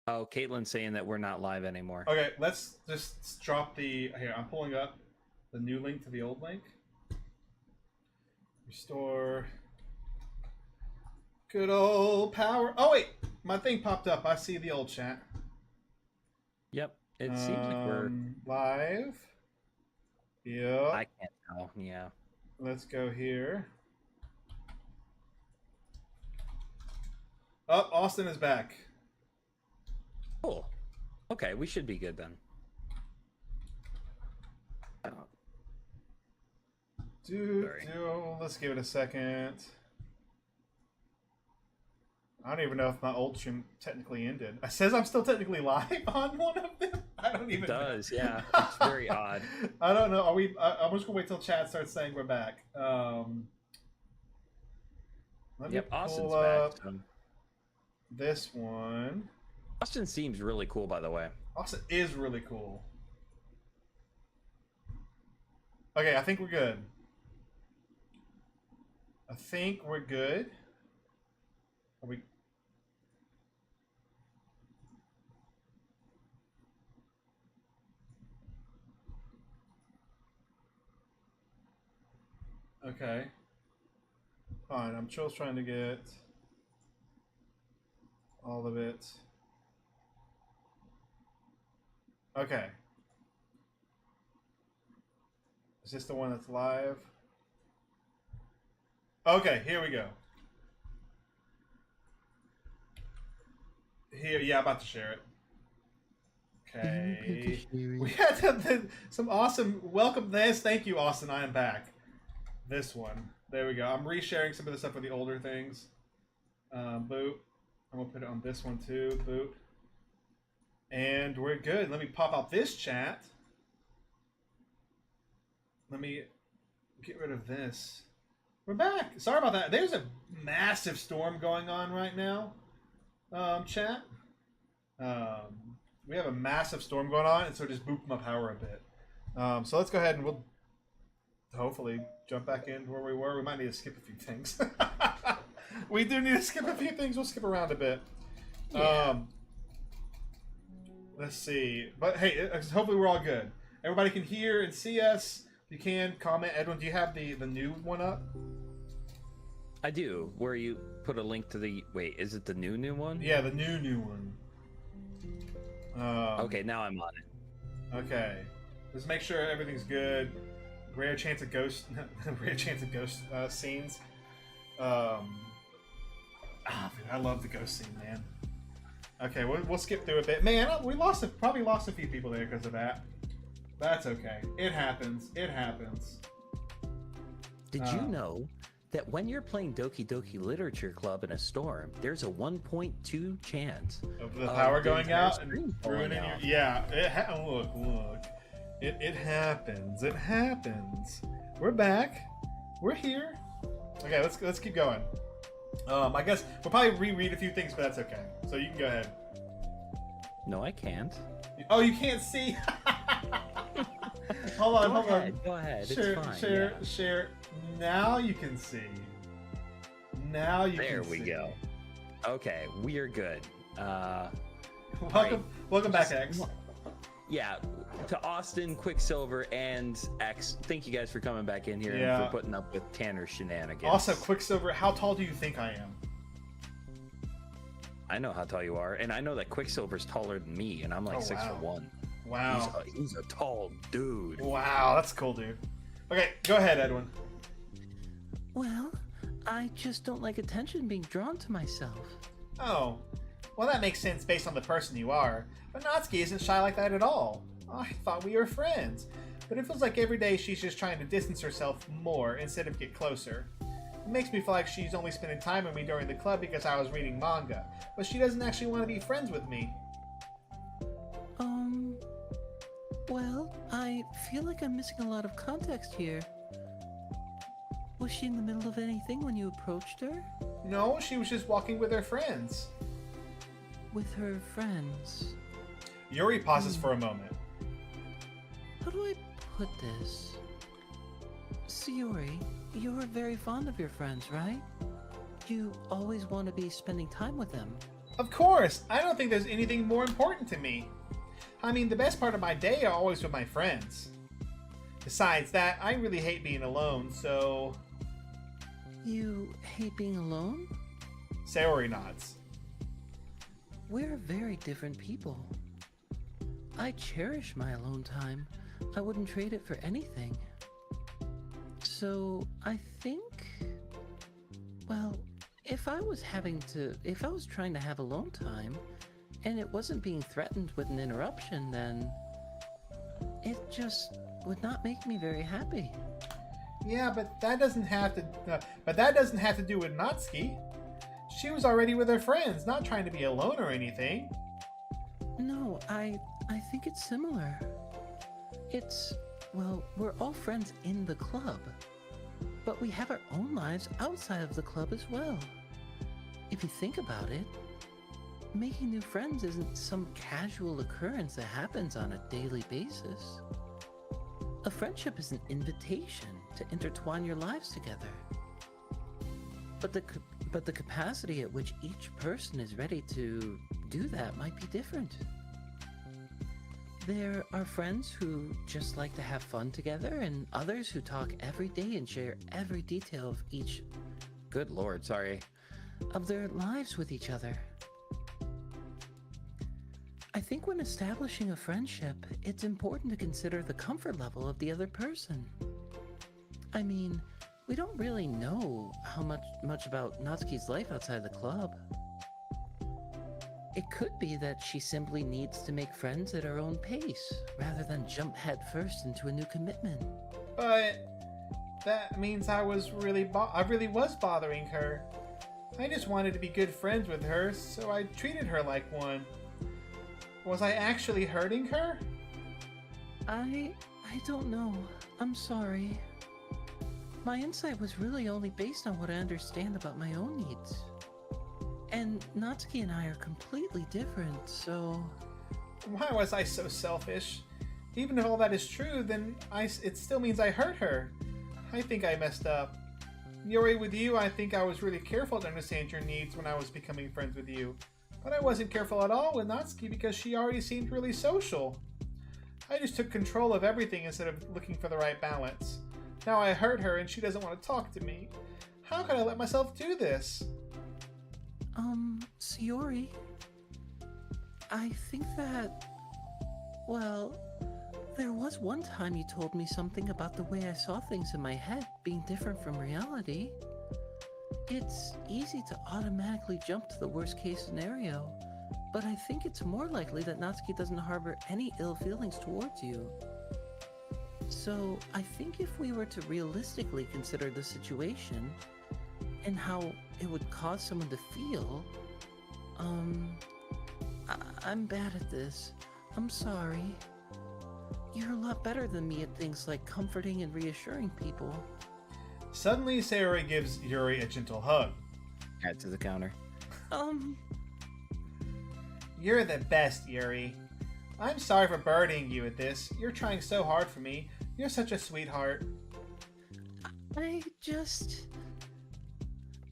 Oh, Caitlin's saying that we're not live anymore. Okay, let's just drop the... Here, I'm pulling up the new link to the old link. Restore. Good old power. Oh, wait. My thing popped up. I see the old chat. Yep. It seems like we're live. Yep. I can't tell. Yeah. Let's go here. Oh, Austin is back. Cool. Okay, we should be good then. Let's give it a second. I don't even know if my old stream technically ended. It says I'm still technically live on one of them. I don't even. It does, yeah. It's very odd. I don't know. Are we? I'm just gonna wait till chat starts saying we're back. Let me Austin's pull up back. this one. Austin seems really cool, by the way. Austin is really cool. Okay, I think we're good. I think we're good. Are we? Okay. Fine. I'm just trying to get all of it. Okay. Is this the one that's live? Okay, here we go. Here, yeah, I'm about to share it. Okay. We had some awesome welcome this. Thank you, Austin. I am back. This one. There we go. I'm resharing some of the stuff with the older things. Boot. I'm gonna put it on this one too. Boot. And we're good. Let me pop out this chat. Let me get rid of this. We're back. Sorry about that. There's a massive storm going on right now. Chat. We have a massive storm going on, and so just booped my power a bit. So let's go ahead and we'll hopefully jump back into where we were. We might need to skip a few things. We do need to skip a few things. We'll skip around a bit. Yeah. Let's see. But hey, hopefully we're all good. Everybody can hear and see us. If you can, comment. Edwin, do you have the new one up? I do. Where you put a link to the... Wait, is it the new one? Yeah, the new one. Okay, now I'm on it. Okay. Let's make sure everything's good. Rare chance of ghost... rare chance of ghost scenes. Dude, I love the ghost scene, man. Okay, we'll skip through a bit. Man, we probably lost a few people there because of that. That's okay. It happens. It happens. Did you know that when you're playing Doki Doki Literature Club in a storm, there's a 1.2 chance of the power going out and ruining your... Yeah, look. It happens. It happens. We're back. We're here. Okay, let's keep going. I guess we'll probably reread a few things, but that's okay. So you can go ahead. No, I can't. Oh, you can't see? Hold on. Go ahead. Share, it's fine. share. Now you can see. Now you there can we see. go. Okay, we're good. Welcome back, X. Yeah, to Austin, Quicksilver, and X. Thank you guys for coming back in here and for putting up with Tanner's shenanigans. Also, Quicksilver, how tall do you think I am? I know how tall you are, and I know that Quicksilver's taller than me, and I'm like 6'1". Wow. He's a tall dude. Wow, that's cool, dude. Okay, go ahead, Edwin. Well, I just don't like attention being drawn to myself. Oh, well, that makes sense based on the person you are. But Natsuki isn't shy like that at all. I thought we were friends. But it feels like every day she's just trying to distance herself more instead of get closer. It makes me feel like she's only spending time with me during the club because I was reading manga. But she doesn't actually want to be friends with me. Well, I feel like I'm missing a lot of context here. Was she in the middle of anything when you approached her? No, she was just walking with her friends. With her friends? Yuri pauses for a moment. How do I put this? Sayori, you're very fond of your friends, right? You always want to be spending time with them. Of course! I don't think there's anything more important to me. I mean, the best part of my day are always with my friends. Besides that, I really hate being alone, so... You hate being alone? Sayori nods. We're very different people. I cherish my alone time. I wouldn't trade it for anything. So, I think... Well, if I was trying to have alone time, and it wasn't being threatened with an interruption, then... It just would not make me very happy. Yeah, but that doesn't have to do with Natsuki. She was already with her friends, not trying to be alone or anything. No, I think it's similar. Well, we're all friends in the club, but we have our own lives outside of the club as well. If you think about it, making new friends isn't some casual occurrence that happens on a daily basis. A friendship is an invitation to intertwine your lives together. But the capacity at which each person is ready to do that might be different. There are friends who just like to have fun together, and others who talk every day and share every detail of of their lives with each other. I think when establishing a friendship, it's important to consider the comfort level of the other person. I mean, we don't really know how much about Natsuki's life outside the club. It could be that she simply needs to make friends at her own pace, rather than jump headfirst into a new commitment. But that means I really was bothering her. I just wanted to be good friends with her, so I treated her like one. Was I actually hurting her? I don't know. I'm sorry. My insight was really only based on what I understand about my own needs. And Natsuki and I are completely different, so... Why was I so selfish? Even if all that is true, then it still means I hurt her. I think I messed up. Yuri, with you, I think I was really careful to understand your needs when I was becoming friends with you. But I wasn't careful at all with Natsuki because she already seemed really social. I just took control of everything instead of looking for the right balance. Now I hurt her and she doesn't want to talk to me. How could I let myself do this? Sayori, I think that... Well, there was one time you told me something about the way I saw things in my head being different from reality. It's easy to automatically jump to the worst case scenario, but I think it's more likely that Natsuki doesn't harbor any ill feelings towards you. So I think if we were to realistically consider the situation and how it would cause someone to feel, I'm bad at this. I'm sorry. You're a lot better than me at things like comforting and reassuring people. Suddenly, Sayori gives Yuri a gentle hug. Add to the counter. You're the best, Yuri. I'm sorry for burdening you with this. You're trying so hard for me. You're such a sweetheart.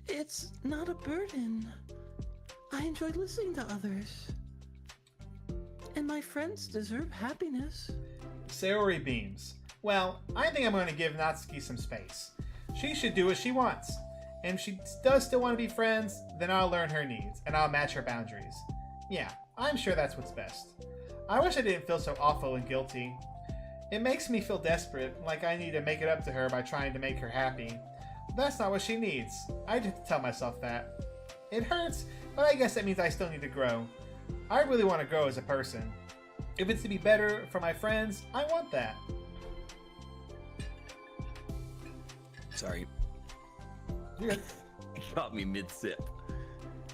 It's not a burden. I enjoy listening to others. And my friends deserve happiness. Sayori beams. Well, I think I'm going to give Natsuki some space. She should do what she wants. And if she does still want to be friends, then I'll learn her needs, and I'll match her boundaries. Yeah, I'm sure that's what's best. I wish I didn't feel so awful and guilty. It makes me feel desperate, like I need to make it up to her by trying to make her happy. But that's not what she needs. I just have to tell myself that. It hurts, but I guess that means I still need to grow. I really want to grow as a person. If it's to be better for my friends, I want that. Sorry. Yeah. Caught me mid-sip.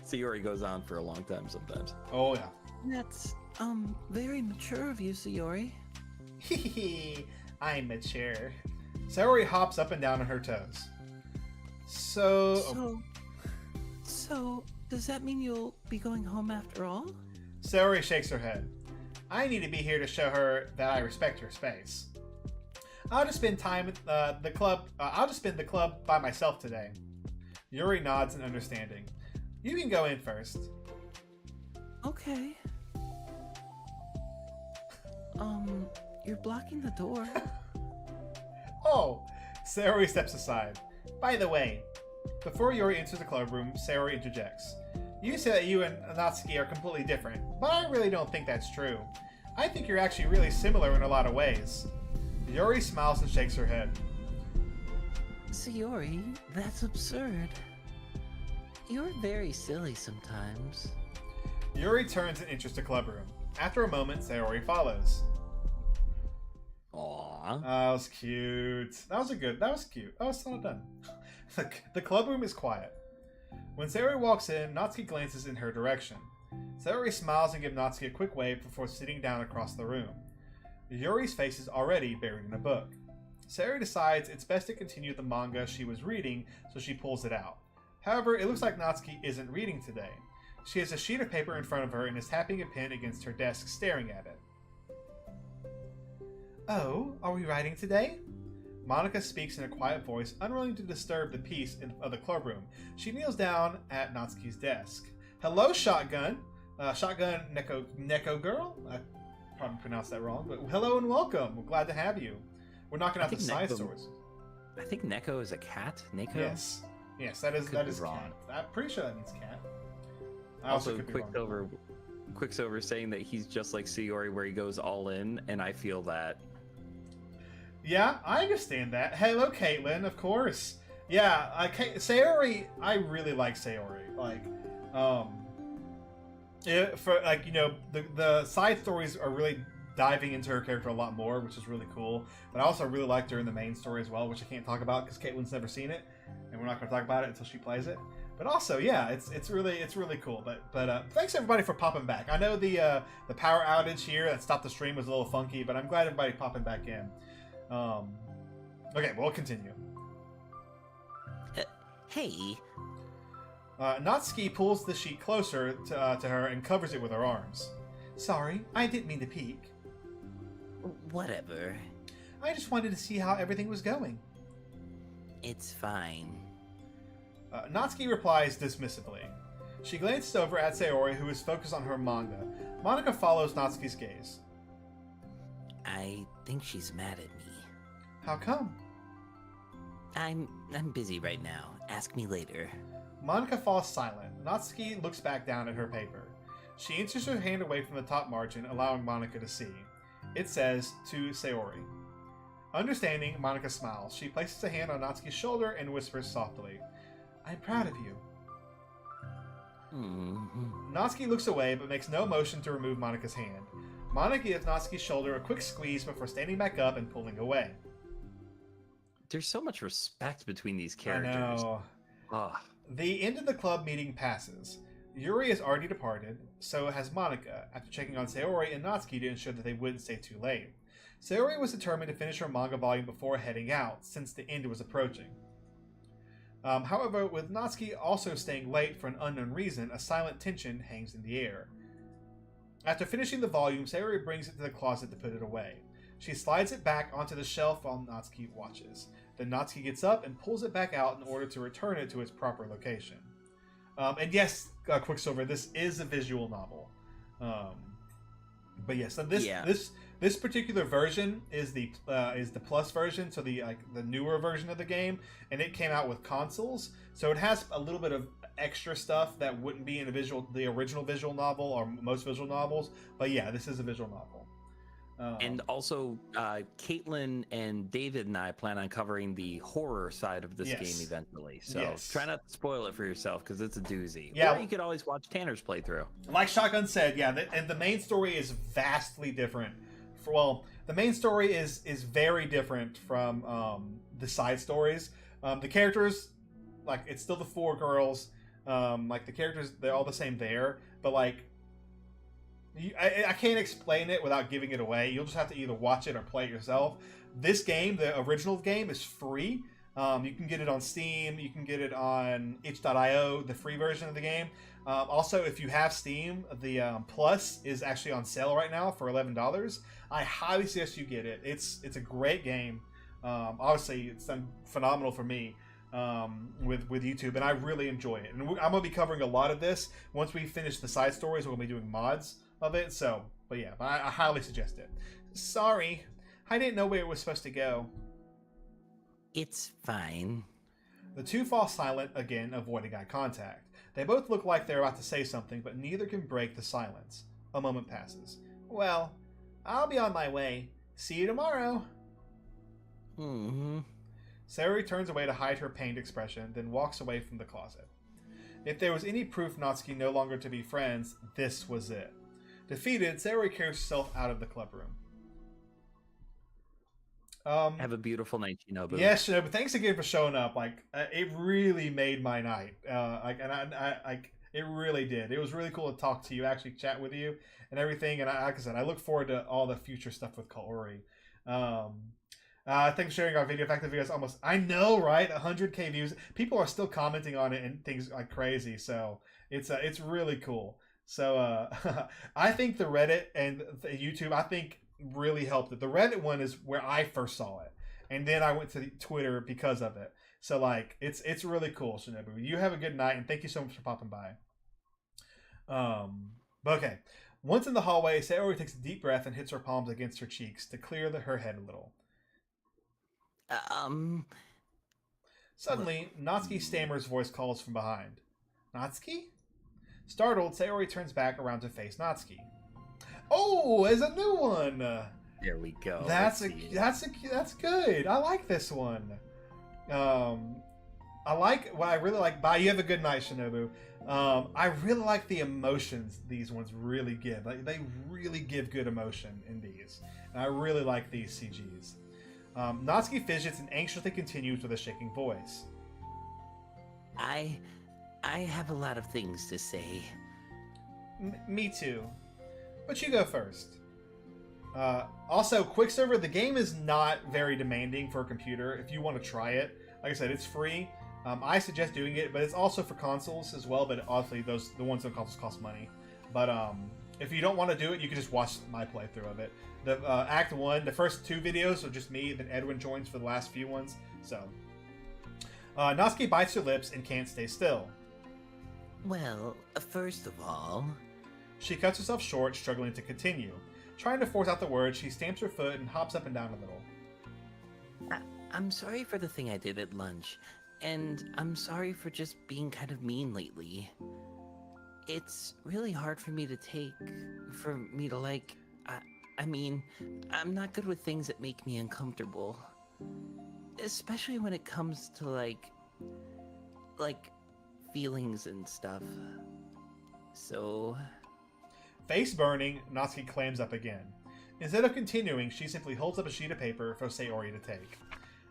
Sayori goes on for a long time sometimes. Oh, yeah. That's, very mature of you, Sayori. Hehe, I'm mature. Sayori hops up and down on her toes. So, does that mean you'll be going home after all? Sayori shakes her head. I need to be here to show her that I respect her space. I'll just spend time with the club. I'll just spend the club by myself today. Yuri nods in understanding. You can go in first. Okay. You're blocking the door. Oh, Sayori steps aside. By the way, before Yuri enters the club room, Sayori interjects. You say that you and Natsuki are completely different, but I really don't think that's true. I think you're actually really similar in a lot of ways. Yuri smiles and shakes her head. Sayori, that's absurd. You're very silly sometimes. Yuri turns and enters the club room. After a moment, Sayori follows. Aww. That was cute. That was cute. That was well done. The club room is quiet. When Sayori walks in, Natsuki glances in her direction. Sayori smiles and gives Natsuki a quick wave before sitting down across the room. Yuri's face is already buried in a book. Sayori decides it's best to continue the manga she was reading, so she pulls it out. However, it looks like Natsuki isn't reading today. She has a sheet of paper in front of her and is tapping a pen against her desk, staring at it. Oh, are we writing today? Monica speaks in a quiet voice, unwilling to disturb the peace of the club room. She kneels down at Natsuki's desk. Hello, Shotgun. Shotgun Neko Girl? I probably pronounced that wrong, but hello and welcome. We're glad to have you. We're knocking out the side stories. I think Neko is a cat. Neko? Yes. Yes, that is wrong. Cat. I'm pretty sure that means cat. I Also, could be wrong. Quicksilver saying that he's just like Sayori where he goes all in, and I feel that. Yeah, I understand that. Hello, Caitlin, of course. Yeah, Sayori, I really like Sayori. Like, the side stories are really diving into her character a lot more, which is really cool. But I also really liked her in the main story as well, which I can't talk about because Caitlin's never seen it, and we're not going to talk about it until she plays it. But also, yeah, it's really cool. But thanks everybody for popping back. I know the power outage here that stopped the stream was a little funky, but I'm glad everybody popping back in. Okay, we'll continue. Hey. Natsuki pulls the sheet closer to her and covers it with her arms. Sorry, I didn't mean to peek. Whatever. I just wanted to see how everything was going. It's fine. Natsuki replies dismissively. She glances over at Sayori, who is focused on her manga. Monica follows Natsuki's gaze. I think she's mad at me. How come? I'm busy right now. Ask me later. Monica falls silent. Natsuki looks back down at her paper. She inches her hand away from the top margin, allowing Monica to see. It says, to Sayori. Understanding, Monica smiles. She places a hand on Natsuki's shoulder and whispers softly, I'm proud of you. Mm-hmm. Natsuki looks away, but makes no motion to remove Monica's hand. Monica gives Natsuki's shoulder a quick squeeze before standing back up and pulling away. There's so much respect between these characters. I know. Ah. The end of the club meeting passes. Yuri has already departed, so has Monica, after checking on Sayori and Natsuki to ensure that they wouldn't stay too late. Sayori was determined to finish her manga volume before heading out, since the end was approaching. However, with Natsuki also staying late for an unknown reason, a silent tension hangs in the air. After finishing the volume, Sayori brings it to the closet to put it away. She slides it back onto the shelf while Natsuki watches. Then Natsuki gets up and pulls it back out in order to return it to its proper location. And yes, Quicksilver, this is a visual novel. But yes, so this particular version is the plus version, so the newer version of the game, and it came out with consoles, so it has a little bit of extra stuff that wouldn't be in the original visual novel or most visual novels. But yeah, this is a visual novel. And also, Caitlin and David and I plan on covering the horror side of this game eventually. So try not to spoil it for yourself because it's a doozy. Yeah. Or you could always watch Tanner's playthrough. Like Shotgun said, yeah, and the main story is vastly different. The main story is very different from the side stories. The characters, like, it's still the four girls. Like, the characters, they're all the same there. But, like, I can't explain it without giving it away. You'll just have to either watch it or play it yourself. This game, the original game, is free. You can get it on Steam. You can get it on itch.io, the free version of the game. Also, if you have Steam, the Plus is actually on sale right now for $11. I highly suggest you get it. It's a great game. Obviously, it's done phenomenal for me. with YouTube, and I really enjoy it. And I'm going to be covering a lot of this once we finish the side stories. We're going to be doing mods of it. So, but yeah, I highly suggest it. Sorry, I didn't know where it was supposed to go. It's fine. The two fall silent again, avoiding eye contact. They both look like they're about to say something, but neither can break the silence. A moment passes. Well, I'll be on my way. See you tomorrow. Mm-hmm. Sayori turns away to hide her pained expression, then walks away from the closet. If there was any proof Natsuki no longer to be friends, this was it. Defeated, Sayori carries herself out of the club room. Have a beautiful night, Shinobu. Yes, Shinobu. Thanks again for showing up. Like, it really made my night. It really did. It was really cool to talk to you, actually chat with you, and everything. And like I said, I look forward to all the future stuff with Kaori. Thanks for sharing our video. In fact, the video's almost, I know, right? 100K views. People are still commenting on it and things like crazy. So it's really cool. So I think the Reddit and the YouTube, I think, really helped it. The Reddit one is where I first saw it, and then I went to Twitter because of it. So like, it's really cool, Shinobu. You have a good night, and thank you so much for popping by. But okay. Once in the hallway, Sayori takes a deep breath and hits her palms against her cheeks to clear her head a little. Suddenly, Natsuki Stammer's voice calls from behind. Natsuki? Startled, Sayori turns back around to face Natsuki. Oh, there's a new one. There we go. That's good. I like this one. I really like. Bye. You have a good night, Shinobu. I really like the emotions these ones really give. Like, they really give good emotion in these. And I really like these CGs. Natsuki fidgets and anxiously continues with a shaking voice. I have a lot of things to say. Me too. But you go first. Also, quick server, the game is not very demanding for a computer. If you want to try it, like I said, it's free. I suggest doing it, but it's also for consoles as well. But obviously, the ones on consoles cost money. But if you don't want to do it, you can just watch my playthrough of it. The Act 1, the first 2 videos are just me, then Edwin joins for the last few ones. So, Natsuki bites her lips and can't stay still. Well, first of all... She cuts herself short, struggling to continue. Trying to force out the words, she stamps her foot and hops up and down a little. I'm sorry for the thing I did at lunch, and I'm sorry for just being kind of mean lately. It's really hard for me to take, for me to like... I mean, I'm not good with things that make me uncomfortable. Especially when it comes to like feelings and stuff. So... Face burning, Natsuki clams up again. Instead of continuing, she simply holds up a sheet of paper for Sayori to take.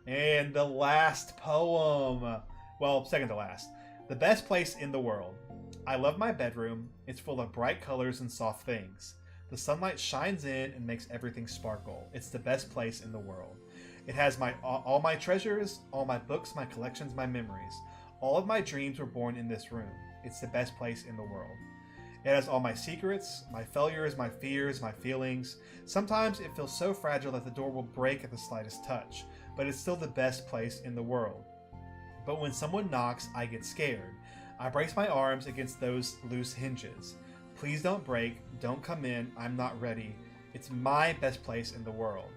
And the last poem. Well, second to last. The best place in the world. I love my bedroom. It's full of bright colors and soft things. The sunlight shines in and makes everything sparkle. It's the best place in the world. It has all my treasures, all my books, my collections, my memories. All of my dreams were born in this room. It's the best place in the world. It has all my secrets, my failures, my fears, my feelings. Sometimes it feels so fragile that the door will break at the slightest touch, but it's still the best place in the world. But when someone knocks, I get scared. I brace my arms against those loose hinges. Please don't break, don't come in, I'm not ready. It's my best place in the world.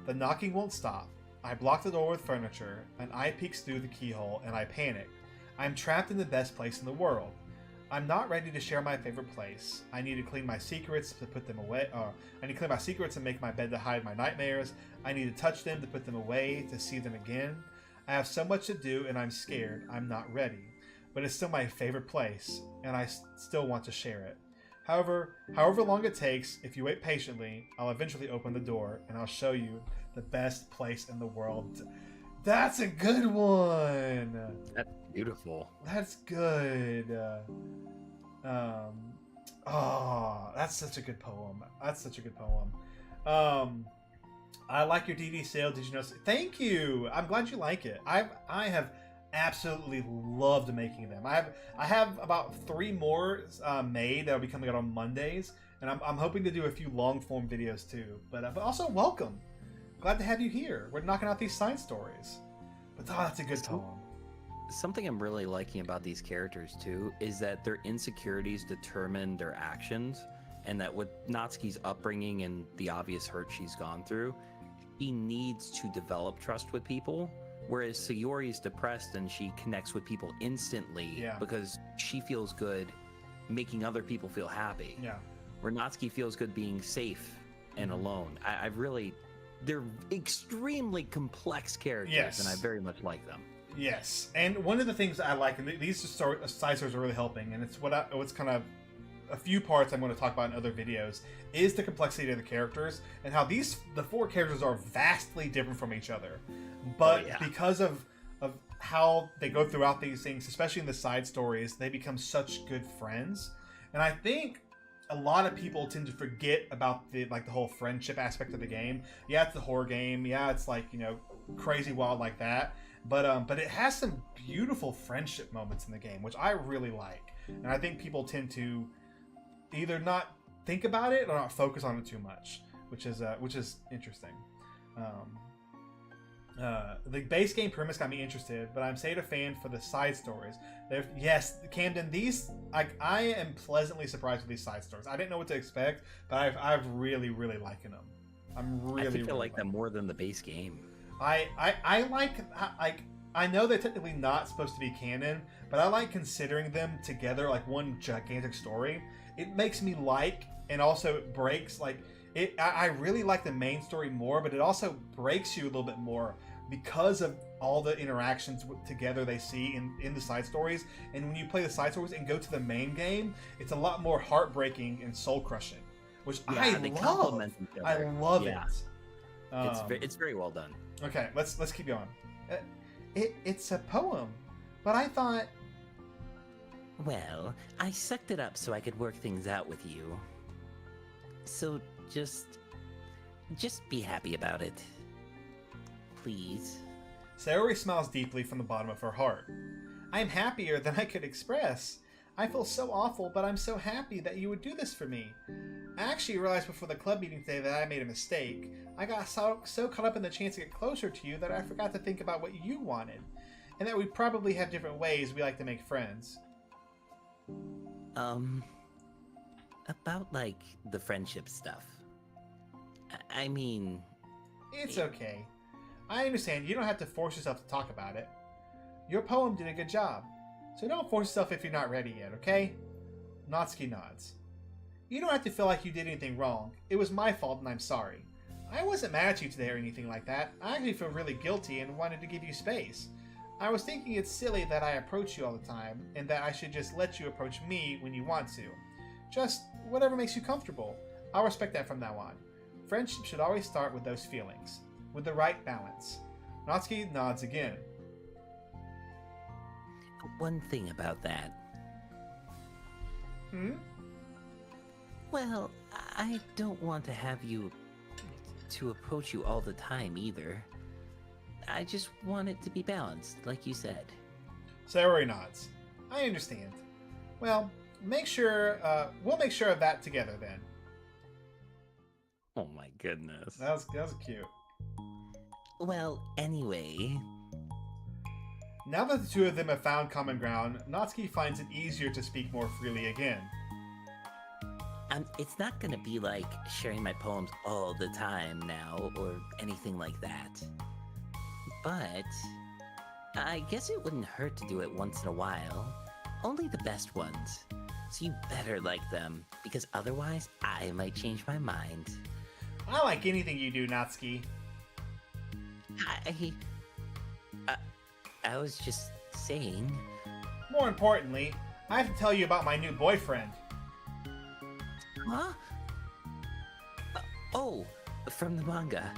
The knocking won't stop. I block the door with furniture, an eye peeks through the keyhole, and I panic. I'm trapped in the best place in the world. I'm not ready to share my favorite place. I need to clean my secrets to put them away. I need to clean my secrets and make my bed to hide my nightmares. I need to touch them to put them away, to see them again. I have so much to do and I'm scared. I'm not ready. But it's still my favorite place, and I still want to share it. However long it takes, if you wait patiently, I'll eventually open the door and I'll show you the best place in the world. That's a good one! That's beautiful. That's good. That's such a good poem. That's such a good poem. I like your DD sale. Did you know? Thank you. I'm glad you like it. I have absolutely loved making them. I have about 3 more made that will be coming out on Mondays, and I'm hoping to do a few long form videos too. But also welcome. Glad to have you here. We're knocking out these side stories. But that's a good poem. something I'm really liking about these characters too is that their insecurities determine their actions, and that with Natsuki's upbringing and the obvious hurt she's gone through, she needs to develop trust with people, whereas Sayori's depressed and she connects with people instantly because she feels good making other people feel happy. Yeah. Where Natsuki feels good being safe and alone. They're extremely complex characters, and I very much like them. Yes, and one of the things I like, and these side stories are really helping, and it's what's kind of a few parts I'm going to talk about in other videos, is the complexity of the characters and how the 4 characters are vastly different from each other, but because of how they go throughout these things, especially in the side stories, they become such good friends. And I think a lot of people tend to forget about the whole friendship aspect of the game. Yeah, it's a horror game. Yeah, it's crazy wild like that. But it has some beautiful friendship moments in the game, which I really like. And I think people tend to either not think about it or not focus on it too much, which is interesting. The base game premise got me interested, but I'm a fan for the side stories. Yes, Camden, these I am pleasantly surprised with these side stories. I didn't know what to expect, but I've really liking them. I think I like them more than the base game. I know they're technically not supposed to be canon, but I like considering them together like one gigantic story. It makes me and also it breaks I really like the main story more, but it also breaks you a little bit more because of all the interactions together they see in the side stories. And when you play the side stories and go to the main game, it's a lot more heartbreaking and soul crushing, which I love. I love it. It's very well done. Okay, let's keep going. It's a poem, but I thought. Well, I sucked it up so I could work things out with you. So just be happy about it. Please. Sayori smiles deeply from the bottom of her heart. I am happier than I could express. I feel so awful, but I'm so happy that you would do this for me. I actually realized before the club meeting today that I made a mistake. I got so caught up in the chance to get closer to you that I forgot to think about what you wanted, and that we probably have different ways we like to make friends. About, the friendship stuff. I mean... It's okay. I understand you don't have to force yourself to talk about it. Your poem did a good job, so don't force yourself if you're not ready yet, okay? Natsuki nods. You don't have to feel like you did anything wrong. It was my fault and I'm sorry. I wasn't mad at you today or anything like that. I actually feel really guilty and wanted to give you space. I was thinking it's silly that I approach you all the time, and that I should just let you approach me when you want to. Just whatever makes you comfortable. I'll respect that from now on. Friendship should always start with those feelings, with the right balance. Natsuki nods again. One thing about that. Well, I don't want to have you to approach you all the time either. I just want it to be balanced, like you said. Sayori nods. I understand. Well, we'll make sure of that together then. Oh my goodness. That was cute. Well, anyway... Now that the two of them have found common ground, Natsuki finds it easier to speak more freely again. It's not gonna be like sharing my poems all the time now, or anything like that. But I guess it wouldn't hurt to do it once in a while. Only the best ones. So you better like them, because otherwise I might change my mind. I like anything you do, Natsuki. I was just saying... More importantly, I have to tell you about my new boyfriend. Huh? Oh, from the manga.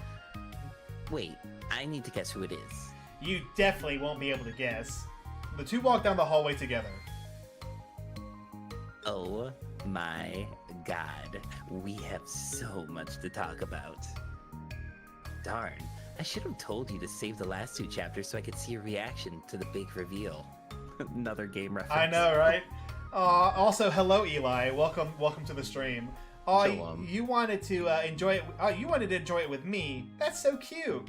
Wait, I need to guess who it is. You definitely won't be able to guess. The two walk down the hallway together. Oh my god, we have so much to talk about. Darn, I should have told you to save the last 2 chapters so I could see your reaction to the big reveal. Another game reference. I know, right? Also, hello, Eli. Welcome to the stream. You wanted to enjoy it. You wanted to enjoy it with me. That's so cute.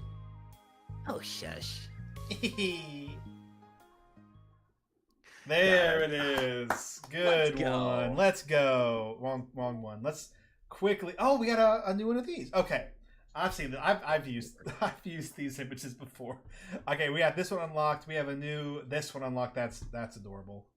Oh, shush. There it is. Good Let's go. one. Let's go. Wrong one. Let's quickly. Oh, we got a new one of these. Okay, I've seen that. I've used these images before. Okay, we have this one unlocked. We have this one unlocked. That's adorable.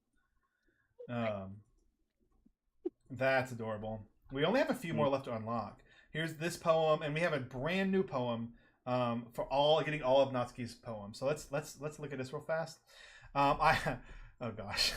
That's adorable. We only have a few more left to unlock. Here's this poem, and we have a brand new poem for getting all of Natsuki's poems. So let's look at this real fast. Oh gosh.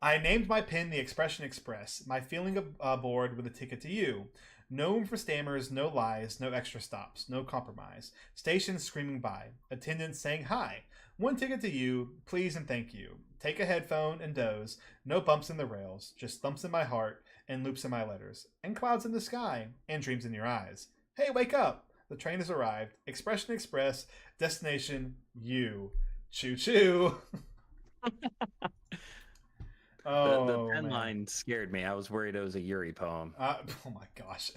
I named my pen the Expression Express. My feeling aboard with a ticket to you. No room for stammers, no lies, no extra stops, no compromise. Stations screaming by. Attendants saying hi. One ticket to you, please and thank you. Take a headphone and doze. No bumps in the rails, just thumps in my heart and loops in my letters. And clouds in the sky and dreams in your eyes. Hey, wake up! The train has arrived. Expression Express. Destination, you. Choo-choo! The pen line scared me. I was worried it was a Yuri poem. Oh my gosh.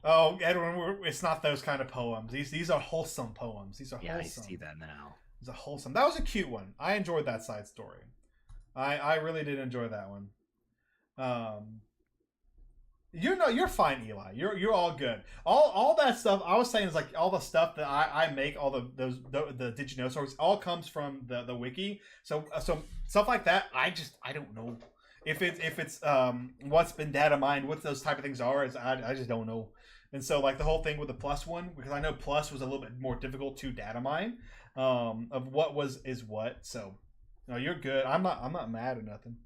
Oh, Edwin, it's not those kind of poems. These are wholesome poems. These are wholesome. I see that now. It's a wholesome. That was a cute one. I enjoyed that side story. I really did enjoy that one. You're fine, Eli. You're all good. All that stuff I was saying is like all the stuff that I make, all the Did You Know stories, all comes from the wiki. So stuff like that, I don't know if it's what's been data mined, what those type of things are. I just don't know. And so like the whole thing with the plus one, because I know plus was a little bit more difficult to data mine of what is what. So no, you're good. I'm not mad or nothing.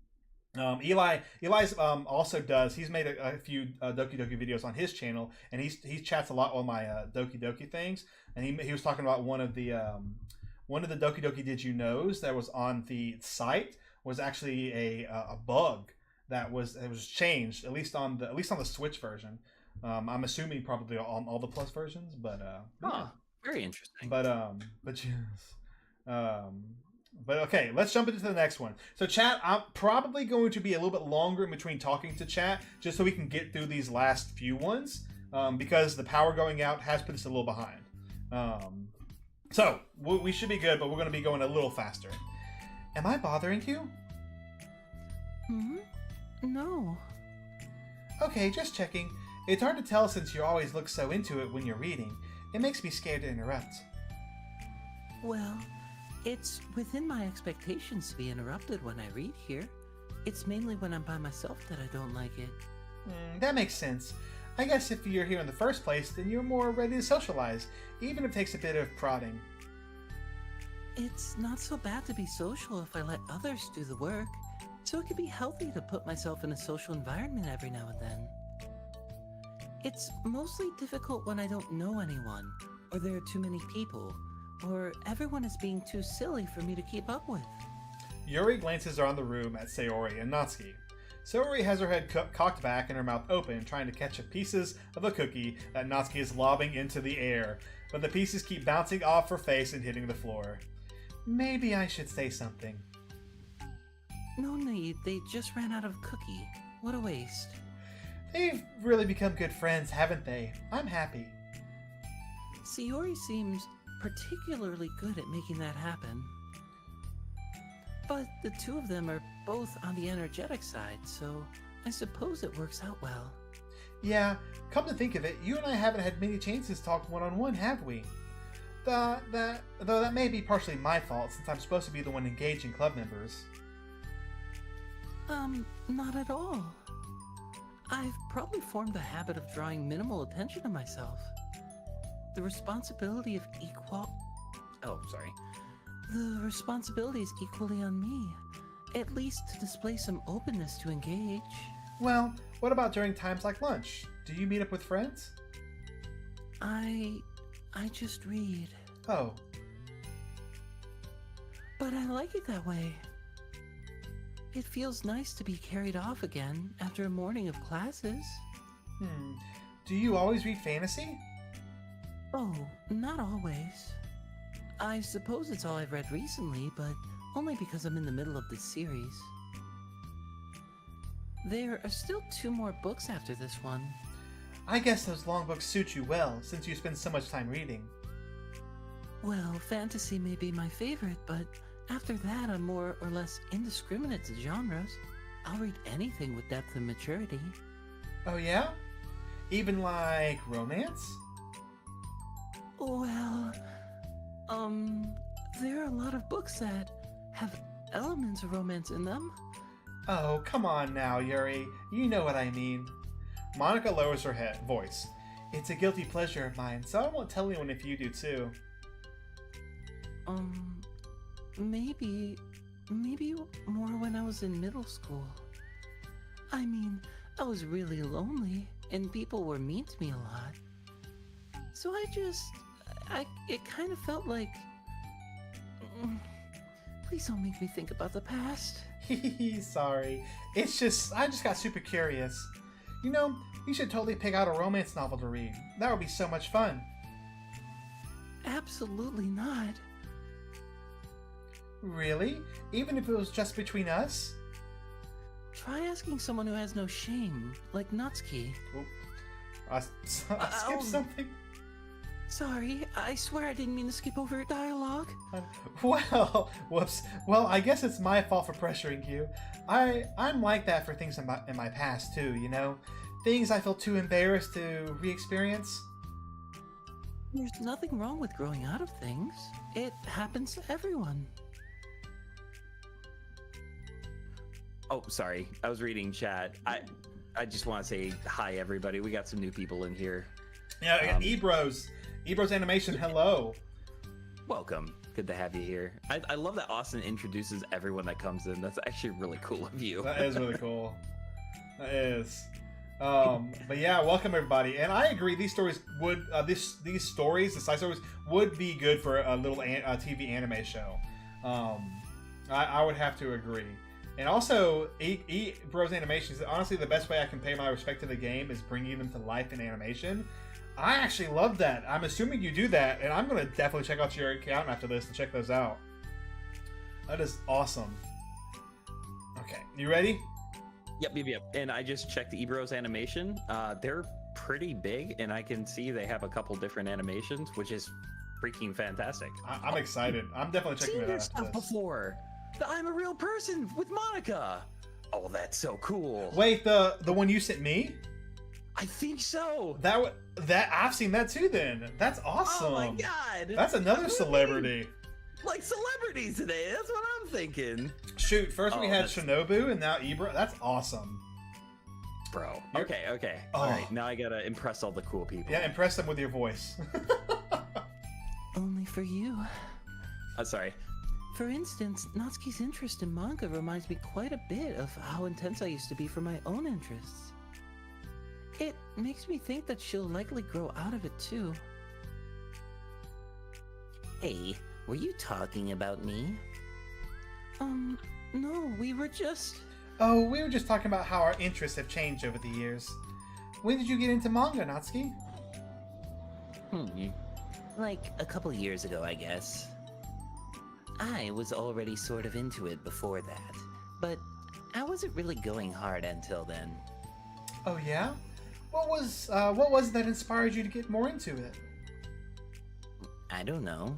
Eli's also he's made a few Doki Doki videos on his channel, and he chats a lot on my Doki Doki things, and he was talking about one of the Doki Doki Did You Knows that was on the site was actually a bug that was changed, at least on the Switch version. I'm assuming probably on all the Plus versions, but yeah. Very interesting. But yes. But okay, let's jump into the next one. So chat, I'm probably going to be a little bit longer in between talking to chat, just so we can get through these last few ones, because the power going out has put us a little behind. So we should be good, but we're going to be going a little faster. Am I bothering you? No. Okay, just checking. It's hard to tell since you always look so into it when you're reading. It makes me scared to interrupt. Well, it's within my expectations to be interrupted when I read here. It's mainly when I'm by myself that I don't like it. That makes sense. I guess if you're here in the first place, then you're more ready to socialize, even if it takes a bit of prodding. It's not so bad to be social if I let others do the work, so it can be healthy to put myself in a social environment every now and then. It's mostly difficult when I don't know anyone, or there are too many people, or everyone is being too silly for me to keep up with. Yuri glances around the room at Sayori and Natsuki. Sayori has her head cocked back and her mouth open, trying to catch pieces of a cookie that Natsuki is lobbing into the air, but the pieces keep bouncing off her face and hitting the floor. Maybe I should say something. No need, they just ran out of cookie. What a waste. They've really become good friends, haven't they? I'm happy. Sayori seems particularly good at making that happen. But the two of them are both on the energetic side, so I suppose it works out well. Yeah, come to think of it, you and I haven't had many chances to talk one-on-one, have we? Though that may be partially my fault, since I'm supposed to be the one engaging club members. Not at all. I've probably formed the habit of drawing minimal attention to myself. The responsibility is equally on me, at least to display some openness to engage. Well, what about during times like lunch? Do you meet up with friends? I just read. Oh. But I like it that way. It feels nice to be carried off again after a morning of classes. Do you always read fantasy? Oh, not always. I suppose it's all I've read recently, but only because I'm in the middle of this series. There are still 2 more books after this one. I guess those long books suit you well, since you spend so much time reading. Well, fantasy may be my favorite, but After that, I'm more or less indiscriminate to genres. I'll read anything with depth and maturity. Oh yeah? Even like romance? Well, there are a lot of books that have elements of romance in them. Oh, come on now, Yuri. You know what I mean. Monica lowers her voice. It's a guilty pleasure of mine, so I won't tell anyone if you do too. Maybe more when I was in middle school. I mean, I was really lonely, and people were mean to me a lot. So it kind of felt like... Please don't make me think about the past. Sorry. I just got super curious. You know, you should totally pick out a romance novel to read. That would be so much fun. Absolutely not. Really? Even if it was just between us? Try asking someone who has no shame, like Natsuki. Oop. I skipped something. Sorry, I swear I didn't mean to skip over dialogue. Well, whoops. Well, I guess it's my fault for pressuring you. I'm like that for things in my past too, you know? Things I feel too embarrassed to re-experience. There's nothing wrong with growing out of things. It happens to everyone. Oh, sorry. I was reading chat. I just want to say hi, everybody. We got some new people in here. Yeah, I got Ebros. Ebros Animation, hello. Welcome. Good to have you here. I love that Austin introduces everyone that comes in. That's actually really cool of you. That is really cool. That is. But yeah, welcome everybody. And I agree, these stories would these stories, the side stories, would be good for a little TV anime show. I would have to agree. And also, Bros Animations, honestly, the best way I can pay my respect to the game is bringing them to life in animation. I actually love that. I'm assuming you do that, and I'm going to definitely check out your account after this to check those out. That is awesome. Okay, you ready? Yep. And I just checked the Ebros animation. They're pretty big, and I can see they have a couple different animations, which is freaking fantastic. I'm excited. I'm definitely checking it out Seen after this this. stuff before. The I'm a Real Person with Monica. Oh, that's so cool. Wait, the one you sent me? I think so. That I've seen that too. Then that's awesome. Oh my god. That's another celebrity. Like celebrities today. That's what I'm thinking. Shoot, first we had that's- Shinobu, and now Ibra. That's awesome. Bro. Okay. Oh. All right. Now I gotta impress all the cool people. Yeah, impress them with your voice. Only for you. Sorry. For instance, Natsuki's interest in manga reminds me quite a bit of how intense I used to be for my own interests. It makes me think that she'll likely grow out of it too. Hey, were you talking about me? No, we were just... Oh, we were just talking about how our interests have changed over the years. When did you get into manga, Natsuki? Like a couple years ago, I guess. I was already sort of into it before that, but I wasn't really going hard until then. Oh yeah? What was it that inspired you to get more into it? I don't know.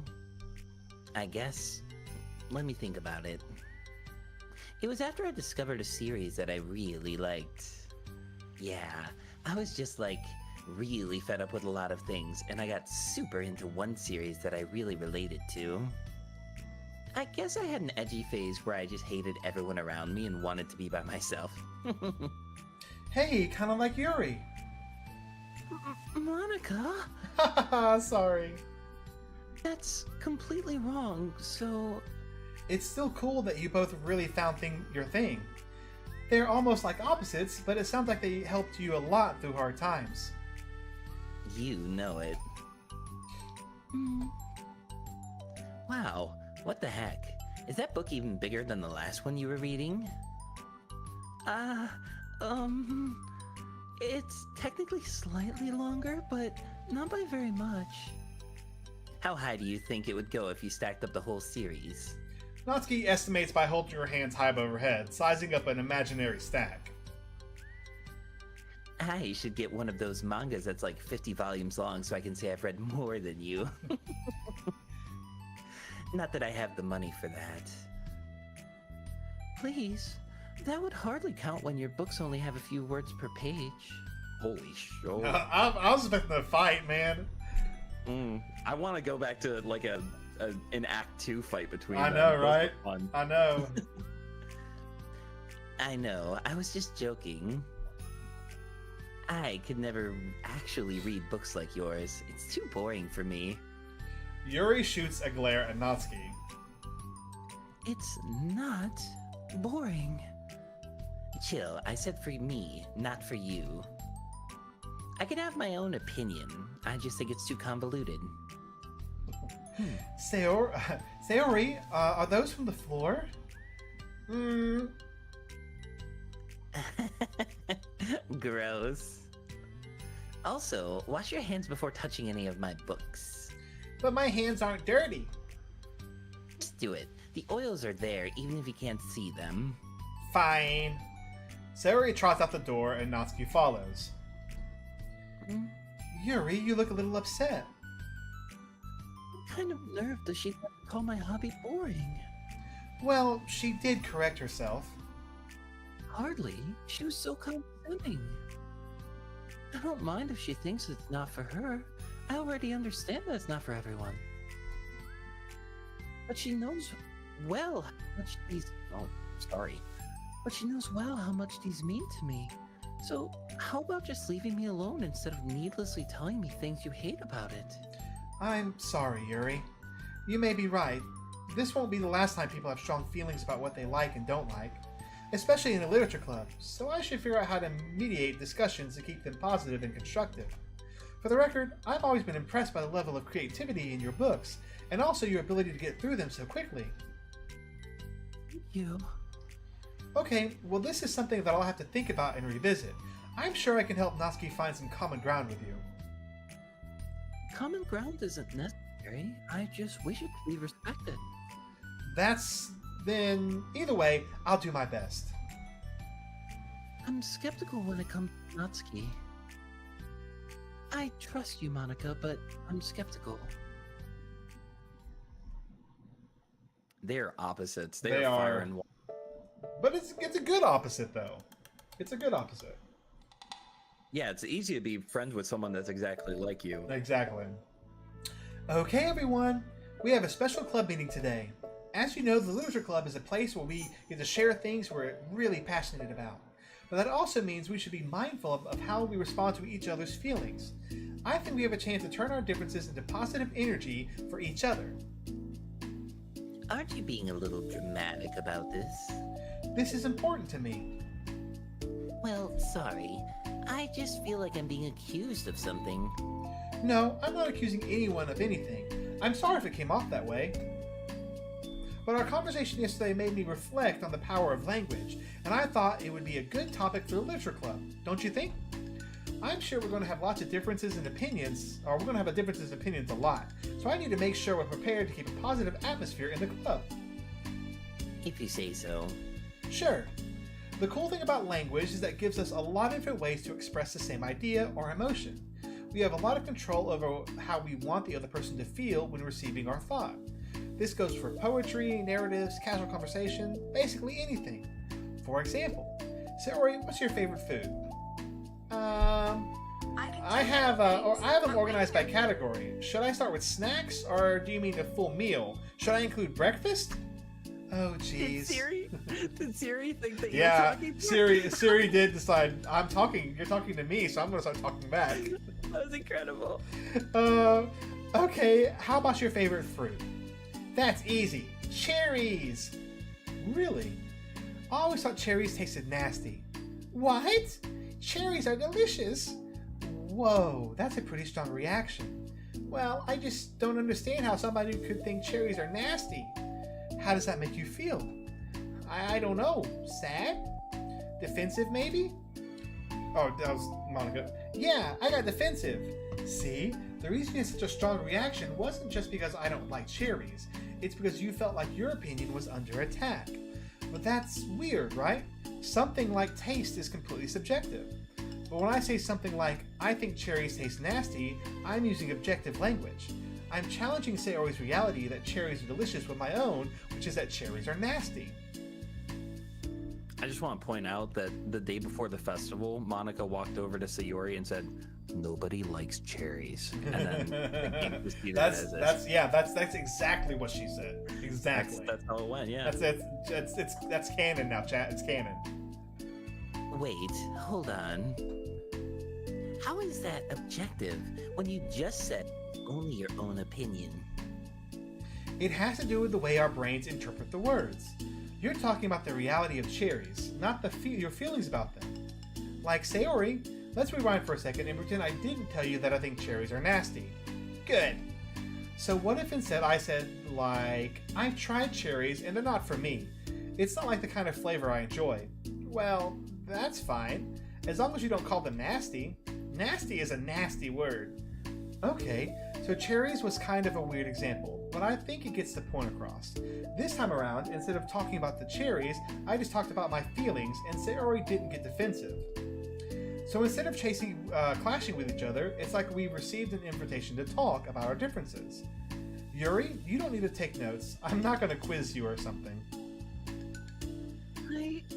I guess... Let me think about it. It was after I discovered a series that I really liked. Yeah, I was just like really fed up with a lot of things, and I got super into one series that I really related to. I guess I had an edgy phase where I just hated everyone around me and wanted to be by myself. Hey, kind of like Yuri. Monica? Haha, sorry. That's completely wrong, so... It's still cool that you both really found your thing. They're almost like opposites, but it sounds like they helped you a lot through hard times. You know it. Wow, what the heck? Is that book even bigger than the last one you were reading? It's technically slightly longer, but not by very much. How high do you think it would go if you stacked up the whole series? Natsuki estimates by holding your hands high above her head, sizing up an imaginary stack. I should get one of those mangas that's like 50 volumes long so I can say I've read more than you. Not that I have the money for that. Please, that would hardly count when your books only have a few words per page. Holy shit. I was expecting a fight, man. I want to go back to like an Act 2 fight between I them. know, Those were right? fun. I know. I know, I was just joking. I could never actually read books like yours. It's too boring for me. Yuri shoots a glare at Natsuki. It's not boring. Chill, I said for me, not for you. I can have my own opinion. I just think it's too convoluted. Sayori, are those from the floor? Gross. Also, wash your hands before touching any of my books. But my hands aren't dirty. Just do it. The oils are there, even if you can't see them. Fine. Sayori trots out the door and Natsuki follows. Yuri, you look a little upset. What kind of nerve does she have to call my hobby boring? Well, she did correct herself. Hardly. She was so condescending. I don't mind if she thinks it's not for her. I already understand that it's not for everyone. But she knows well how much these... Oh, sorry. But she knows well how much these mean to me. So, how about just leaving me alone instead of needlessly telling me things you hate about it? I'm sorry, Yuri. You may be right. This won't be the last time people have strong feelings about what they like and don't like, especially in a literature club, so I should figure out how to mediate discussions to keep them positive and constructive. For the record, I've always been impressed by the level of creativity in your books, and also your ability to get through them so quickly. Thank you. Okay, well this is something that I'll have to think about and revisit. I'm sure I can help Natsuki find some common ground with you. Common ground isn't necessary. I just wish it could be respected. Then, either way, I'll do my best. I'm skeptical when it comes to Natsuki. I trust you, Monica, but I'm skeptical. They're opposites. They They are fire are. and water. But it's a good opposite, though. It's a good opposite. Yeah, it's easy to be friends with someone that's exactly like you. Exactly. Okay, everyone. We have a special club meeting today. As you know, the Literature Club is a place where we get to share things we're really passionate about. But that also means we should be mindful of how we respond to each other's feelings. I think we have a chance to turn our differences into positive energy for each other. Aren't you being a little dramatic about this? This is important to me. Well, sorry. I just feel like I'm being accused of something. No, I'm not accusing anyone of anything. I'm sorry if it came off that way. But our conversation yesterday made me reflect on the power of language, and I thought it would be a good topic for the Literature Club, don't you think? I'm sure we're going to have lots of differences in opinions, or we're going to have differences in opinions a lot, so I need to make sure we're prepared to keep a positive atmosphere in the club. If you say so. Sure. The cool thing about language is that it gives us a lot of different ways to express the same idea or emotion. We have a lot of control over how we want the other person to feel when receiving our thought. This goes for poetry, narratives, casual conversation, basically anything. For example, Sayori, what's your favorite food? I have them organized by category. Should I start with snacks, or do you mean a full meal? Should I include breakfast? Oh, jeez. Did Siri think that you Yeah, were talking to her? Siri did decide you're talking to me, so I'm gonna start talking back. That was incredible. Okay, how about your favorite fruit? That's easy. Cherries! Really? I always thought cherries tasted nasty. What? Cherries are delicious! Whoa, that's a pretty strong reaction. Well, I just don't understand how somebody could think cherries are nasty. How does that make you feel? I don't know. Sad? Defensive, maybe? Oh, that was Monica. Yeah, I got defensive. See? The reason you had such a strong reaction wasn't just because I don't like cherries. It's because you felt like your opinion was under attack. But that's weird, right? Something like taste is completely subjective. But when I say something like, I think cherries taste nasty, I'm using objective language. I'm challenging Sayori's reality that cherries are delicious with my own, which is that cherries are nasty. I just want to point out that the day before the festival, Monica walked over to Sayori and said, "Nobody likes cherries." And then that's exactly what she said. Exactly. That's how it went. Yeah. That's canon now, chat. It's canon. Wait, hold on. How is that objective when you just said only your own opinion? It has to do with the way our brains interpret the words. You're talking about the reality of cherries, not your feelings about them. Like Sayori, let's rewind for a second and pretend I didn't tell you that I think cherries are nasty. Good. So what if instead I said, like, I've tried cherries and they're not for me. It's not like the kind of flavor I enjoy. Well, that's fine, as long as you don't call them nasty. Nasty is a nasty word. Okay, so cherries was kind of a weird example, but I think it gets the point across. This time around, instead of talking about the cherries, I just talked about my feelings, and Sayori didn't get defensive. So instead of clashing with each other, it's like we received an invitation to talk about our differences. Yuri, you don't need to take notes. I'm not going to quiz you or something.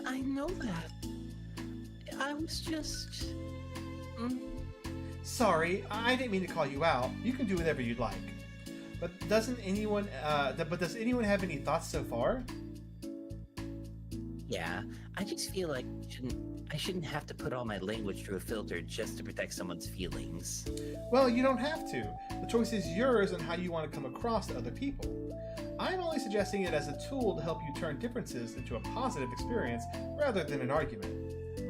I know that. I was just... Sorry, I didn't mean to call you out. You can do whatever you'd like. But does anyone have any thoughts so far? Yeah, I just feel like I shouldn't have to put all my language through a filter just to protect someone's feelings. Well, you don't have to. The choice is yours on how you want to come across to other people. I'm only suggesting it as a tool to help you turn differences into a positive experience rather than an argument.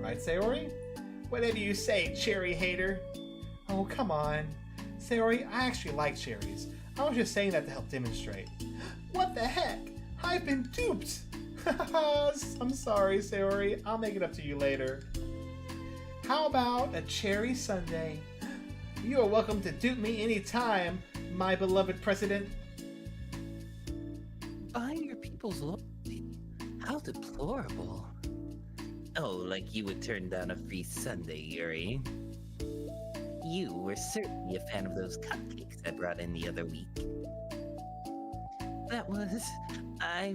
Right, Sayori? Whatever you say, cherry hater. Oh, come on. Sayori, I actually like cherries. I was just saying that to help demonstrate. What the heck? I've been duped! I'm sorry, Sayori. I'll make it up to you later. How about a cherry sundae? You are welcome to dupe me anytime, my beloved president. Buying your people's loyalty. How deplorable. Oh, like you would turn down a free sundae, Yuri. You were certainly a fan of those cupcakes I brought in the other week. That was... I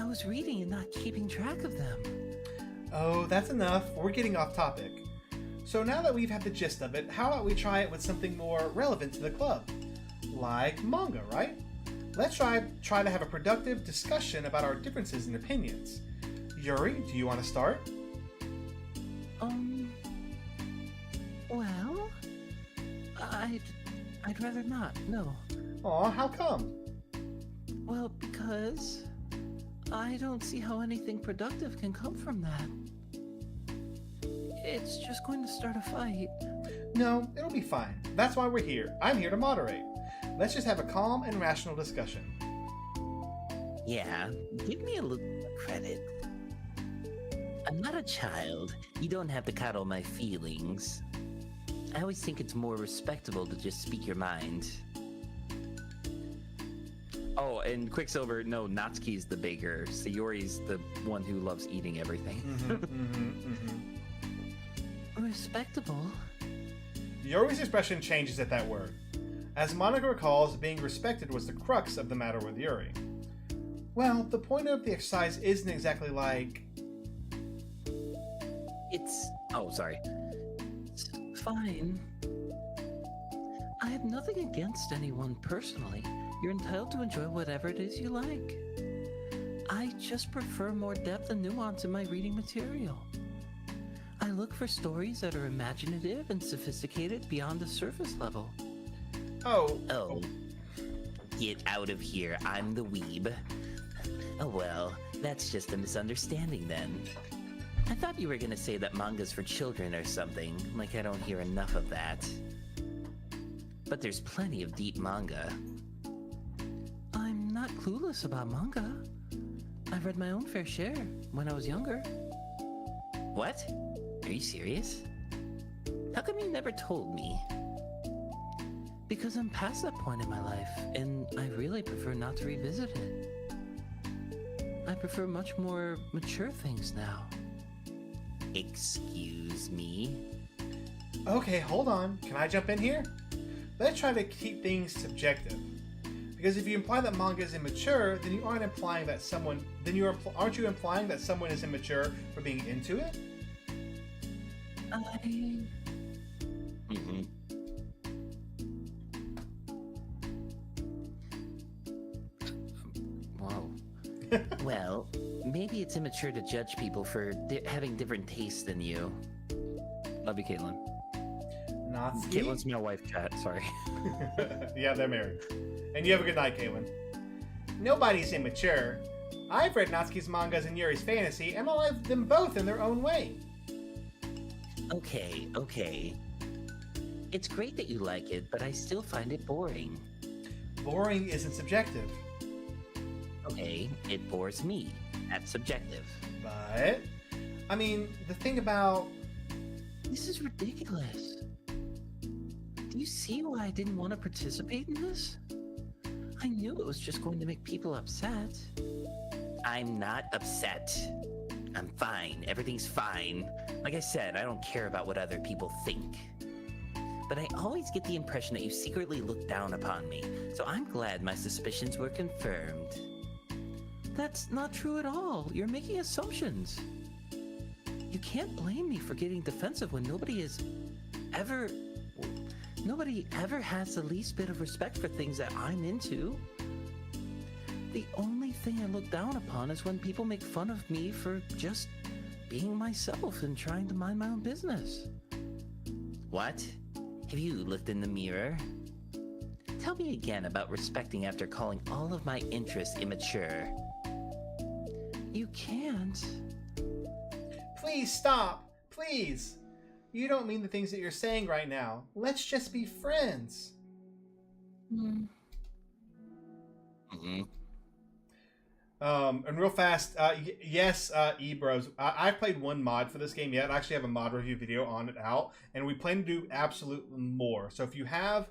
was reading and not keeping track of them. Oh, that's enough. We're getting off topic. So now that we've had the gist of it, how about we try it with something more relevant to the club? Like manga, right? Let's try to have a productive discussion about our differences in opinions. Yuri, do you want to start? Well, I'd rather not, no. Aw, how come? Well, because I don't see how anything productive can come from that. It's just going to start a fight. No, it'll be fine. That's why we're here. I'm here to moderate. Let's just have a calm and rational discussion. Yeah, give me a little credit. I'm not a child. You don't have to coddle my feelings. I always think it's more respectable to just speak your mind. Oh, and Quicksilver, no, Natsuki's the baker. Sayori's the one who loves eating everything. Respectable? Yuri's expression changes at that word. As Monica recalls, being respected was the crux of the matter with Yuri. Well, the point of the exercise isn't exactly like... Oh, sorry. It's fine. I have nothing against anyone personally. You're entitled to enjoy whatever it is you like. I just prefer more depth and nuance in my reading material. I look for stories that are imaginative and sophisticated beyond the surface level. Oh, get out of here. I'm the weeb. Oh well, that's just a misunderstanding then. I thought you were gonna say that manga's for children or something, like I don't hear enough of that. But there's plenty of deep manga. I'm not clueless about manga. I've read my own fair share when I was younger. What? Are you serious? How come you never told me? Because I'm past that point in my life, and I really prefer not to revisit it. I prefer much more mature things now. Excuse me? Okay, hold on. Can I jump in here? let's try to keep things subjective. Because if you imply that manga is immature, then you aren't implying that someone. Aren't you implying that someone is immature for being into it? Mm-hmm. Whoa. Well, maybe it's immature to judge people for having different tastes than you. Love you, Caitlin. Natsuki? Caitlin's my wife, chat. Sorry. Yeah, they're married. And you have a good night, Caitlin. Nobody's immature. I've read Natsuki's mangas and Yuri's fantasy, and I love them both in their own way. Okay. It's great that you like it, but I still find it boring. Boring isn't subjective. Okay, it bores me. That's subjective. But, I mean, the thing about... This is ridiculous. Do you see why I didn't want to participate in this? I knew it was just going to make people upset. I'm not upset. I'm fine. Everything's fine. Like I said, I don't care about what other people think. But I always get the impression that you secretly look down upon me, so I'm glad my suspicions were confirmed. That's not true at all. You're making assumptions. You can't blame me for getting defensive when nobody ever has the least bit of respect for things that I'm into. The only thing I look down upon is when people make fun of me for just being myself and trying to mind my own business. What? Have you looked in the mirror? Tell me again about respecting after calling all of my interests immature. You can't. Please stop. Please. You don't mean the things that you're saying right now. Let's just be friends. Hmm. Mm-hmm. And real fast, yes, E-Bros. I've played one mod for this game yet. I actually have a mod review video on it out, and we plan to do absolutely more. So if you have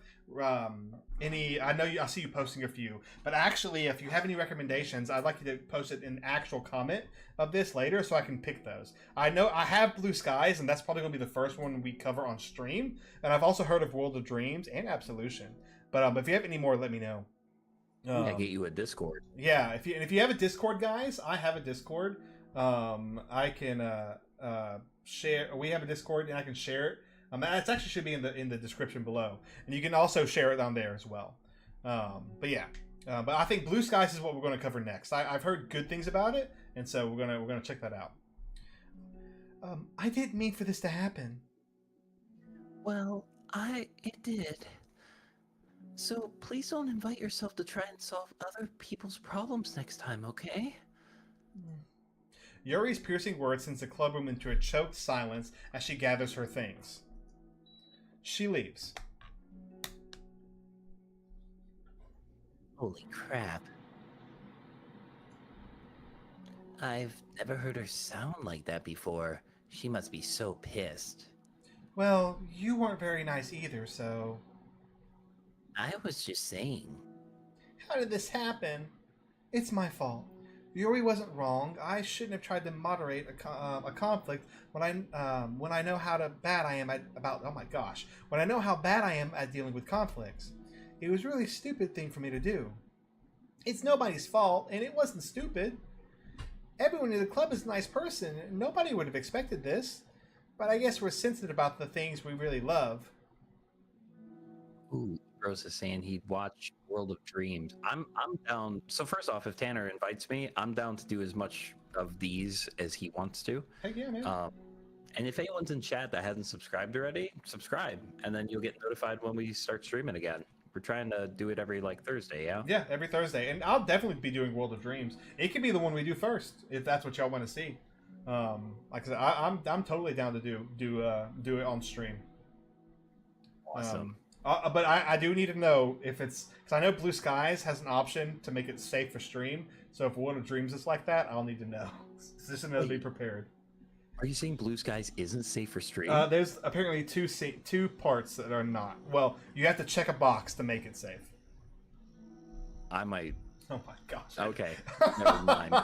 any, I see you posting a few, but actually, if you have any recommendations, I'd like you to post it in actual comment of this later, so I can pick those. I know I have Blue Skies, and that's probably going to be the first one we cover on stream. And I've also heard of World of Dreams and Absolution. But if you have any more, let me know. I get you a Discord. Yeah, if you have a Discord, guys, I have a Discord. I can share. We have a Discord, and I can share it. It actually should be in the description below, and you can also share it on there as well. But yeah, but I think Blue Skies is what we're going to cover next. I've heard good things about it, and so we're gonna check that out. I didn't mean for this to happen. Well, it did. So please don't invite yourself to try and solve other people's problems next time, okay? Yuri's piercing words sends the club room into a choked silence as she gathers her things. She leaves. Holy crap. I've never heard her sound like that before. She must be so pissed. Well, you weren't very nice either, so... I was just saying. How did this happen? It's my fault. Yuri wasn't wrong. I shouldn't have tried to moderate a conflict when I know how bad I am when I know how bad I am at dealing with conflicts. It was a really stupid thing for me to do. It's nobody's fault, and it wasn't stupid. Everyone in the club is a nice person. Nobody would have expected this. But I guess we're sensitive about the things we really love. Ooh, Rose is saying he'd watch World of Dreams. I'm down. So first off, if Tanner invites me, I'm down to do as much of these as he wants to. Heck yeah, man. And if anyone's in chat that hasn't subscribed already, subscribe, and then you'll get notified when we start streaming again. We're trying to do it every Thursday, yeah. Yeah, every Thursday, and I'll definitely be doing World of Dreams. It could be the one we do first if that's what y'all want to see. Like I said, I'm totally down to do it on stream. Awesome. But I do need to know if it's because I know Blue Skies has an option to make it safe for stream. So if World of Dreams is like that, I'll need to know. Just to be prepared. Are you saying Blue Skies isn't safe for stream? There's apparently two parts that are not. Well, you have to check a box to make it safe. I might. Oh my gosh. Okay. Never mind.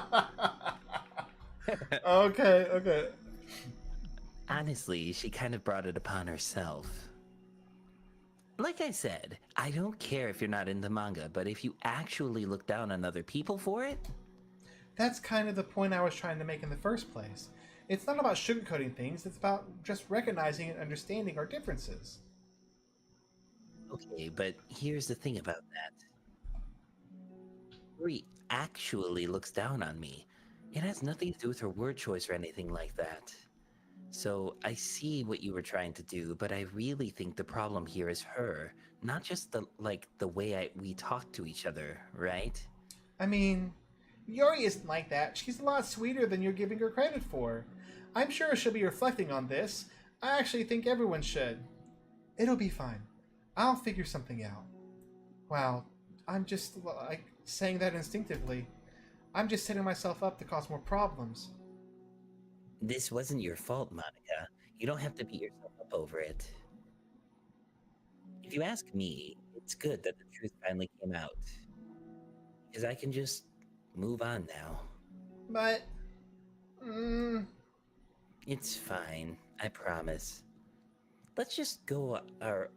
Okay. Honestly, she kind of brought it upon herself. Like I said, I don't care if you're not into manga, but if you actually look down on other people for it, That's kind of the point I was trying to make in the first place. It's not about sugarcoating things, it's about just recognizing and understanding our differences. okay, but here's the thing about that. Yuri actually looks down on me. It has nothing to do with her word choice or anything like that. So I see what you were trying to do, but I really think the problem here is her, not just the way we talk to each other, right? I mean, Yuri isn't like that. She's a lot sweeter than you're giving her credit for. I'm sure she'll be reflecting on this. I actually think everyone should. It'll be fine. I'll figure something out. Wow, I'm just like saying that instinctively. I'm just setting myself up to cause more problems. This wasn't your fault, Monica. You don't have to beat yourself up over it. If you ask me, it's good that the truth finally came out. Because I can just move on now. But, It's fine, I promise. Let's just go our...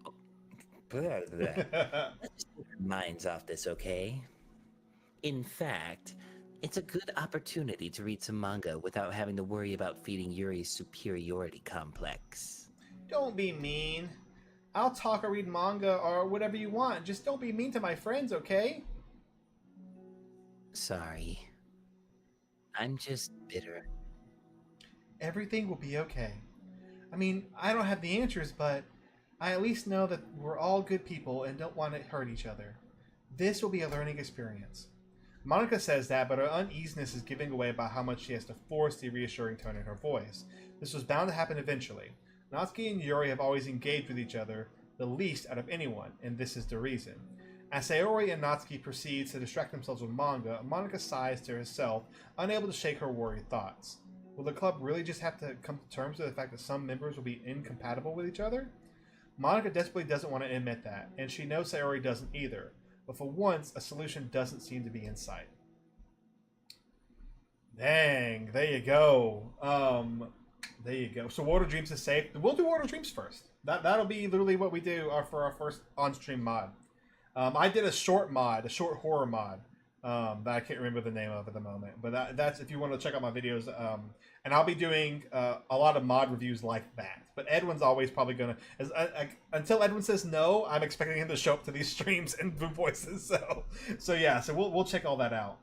Blah, blah. Let's just get our minds off this, okay? In fact, it's a good opportunity to read some manga without having to worry about feeding Yuri's superiority complex. don't be mean. I'll talk or read manga or whatever you want. Just don't be mean to my friends, okay? Sorry. I'm just bitter. Everything will be okay. I mean, I don't have the answers, but I at least know that we're all good people and don't want to hurt each other. This will be a learning experience. Monica says that, but her uneasiness is giving away about how much she has to force the reassuring tone in her voice. This was bound to happen eventually. Natsuki and Yuri have always engaged with each other, the least out of anyone, and this is the reason. As Sayori and Natsuki proceed to distract themselves with manga, Monica sighs to herself, unable to shake her worried thoughts. Will the club really just have to come to terms with the fact that some members will be incompatible with each other? Monica desperately doesn't want to admit that, and she knows Sayori doesn't either. But for once, a solution doesn't seem to be in sight. Dang, there you go. There you go. So World of Dreams is safe. We'll do World of Dreams first. That'll be literally what we do for our first on-stream mod. I did a short horror mod, that I can't remember the name of at the moment. But that's if you want to check out my videos. And I'll be doing a lot of mod reviews like that. But Edwin's always probably going to... Until Edwin says no, I'm expecting him to show up to these streams and do voices. So yeah, so we'll check all that out.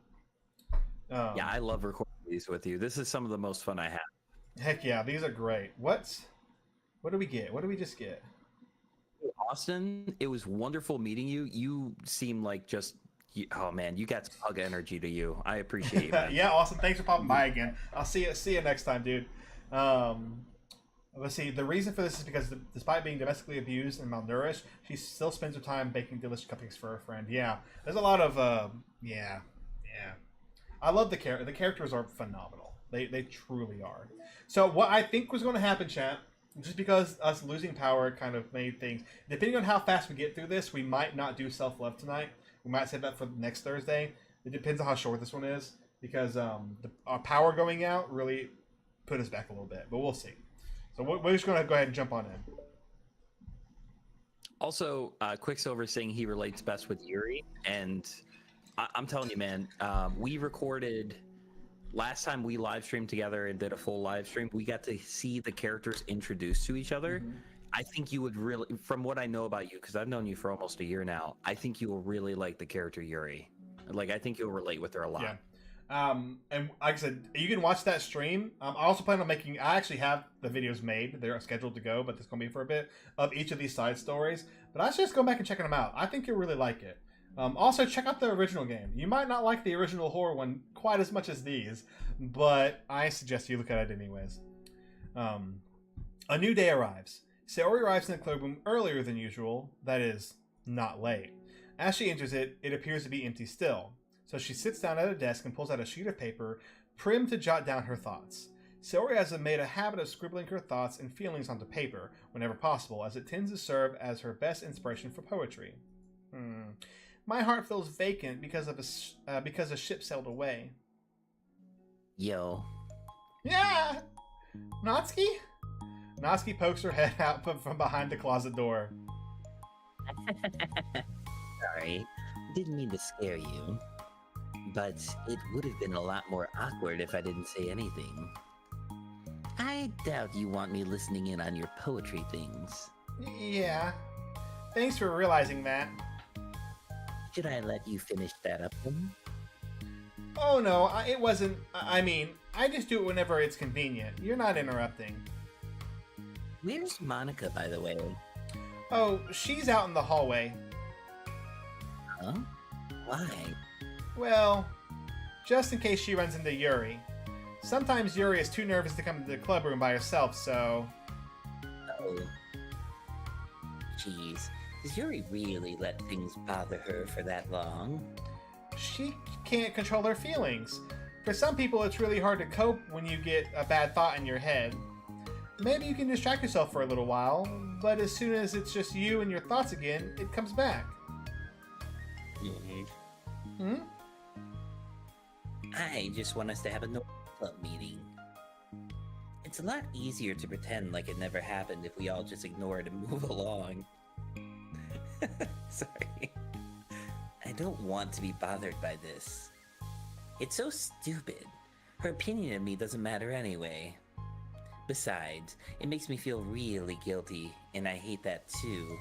Yeah, I love recording these with you. This is some of the most fun I have. Heck yeah, these are great. What do we get? What do we just get? Austin, it was wonderful meeting you. You seem like just... Oh man, you got some hug energy to you. I appreciate you, man. Yeah, awesome. Thanks for popping by again. I'll see you next time, dude. Let's see. The reason for this is because despite being domestically abused and malnourished, she still spends her time baking delicious cupcakes for her friend. Yeah, there's a lot of yeah. I love the character. The characters are phenomenal. They truly are. So what I think was going to happen, chat, just because us losing power kind of made things. Depending on how fast we get through this, we might not do self-love tonight. We might save that for next Thursday. It depends on how short this one is, because our power going out really put us back a little bit. But we'll see. So we're just going to go ahead and jump on in. Also, Quicksilver saying he relates best with Yuri, and I'm telling you, man, we recorded last time we live streamed together and did a full live stream. We got to see the characters introduced to each other. Mm-hmm. I think you would really, from what I know about you, because I've known you for almost a year now, I think you will really like the character Yuri. Like, I think you'll relate with her a lot. Yeah. And like I said, you can watch that stream. I also plan on making, I actually have the videos made. They're scheduled to go, but it's going to be for a bit, of each of these side stories. But I should just go back and checking them out. I think you'll really like it. Also, check out the original game. You might not like the original horror one quite as much as these, but I suggest you look at it anyways. A new day arrives. Sayori arrives in the cloakroom earlier than usual, that is, not late. As she enters it, it appears to be empty still. So she sits down at a desk and pulls out a sheet of paper, prim to jot down her thoughts. Sayori has made a habit of scribbling her thoughts and feelings onto paper, whenever possible, as it tends to serve as her best inspiration for poetry. My heart feels vacant because a ship sailed away. Yo. Yeah! Natsuki? Natsuki pokes her head out from behind the closet door. Sorry, didn't mean to scare you. But it would have been a lot more awkward if I didn't say anything. I doubt you want me listening in on your poetry things. Yeah. Thanks for realizing that. Should I let you finish that up then? Oh no, it wasn't. I mean, I just do it whenever it's convenient. You're not interrupting. Where's Monica, by the way? Oh, she's out in the hallway. Huh? Why? Well, just in case she runs into Yuri. Sometimes Yuri is too nervous to come to the club room by herself, so... Oh. Jeez, does Yuri really let things bother her for that long? She can't control her feelings. For some people, it's really hard to cope when you get a bad thought in your head. Maybe you can distract yourself for a little while, but as soon as it's just you and your thoughts again, it comes back. Hmm? I just want us to have a normal club meeting. It's a lot easier to pretend like it never happened if we all just ignore it and move along. Sorry. I don't want to be bothered by this. It's so stupid. Her opinion of me doesn't matter anyway. Besides, it makes me feel really guilty, and I hate that too.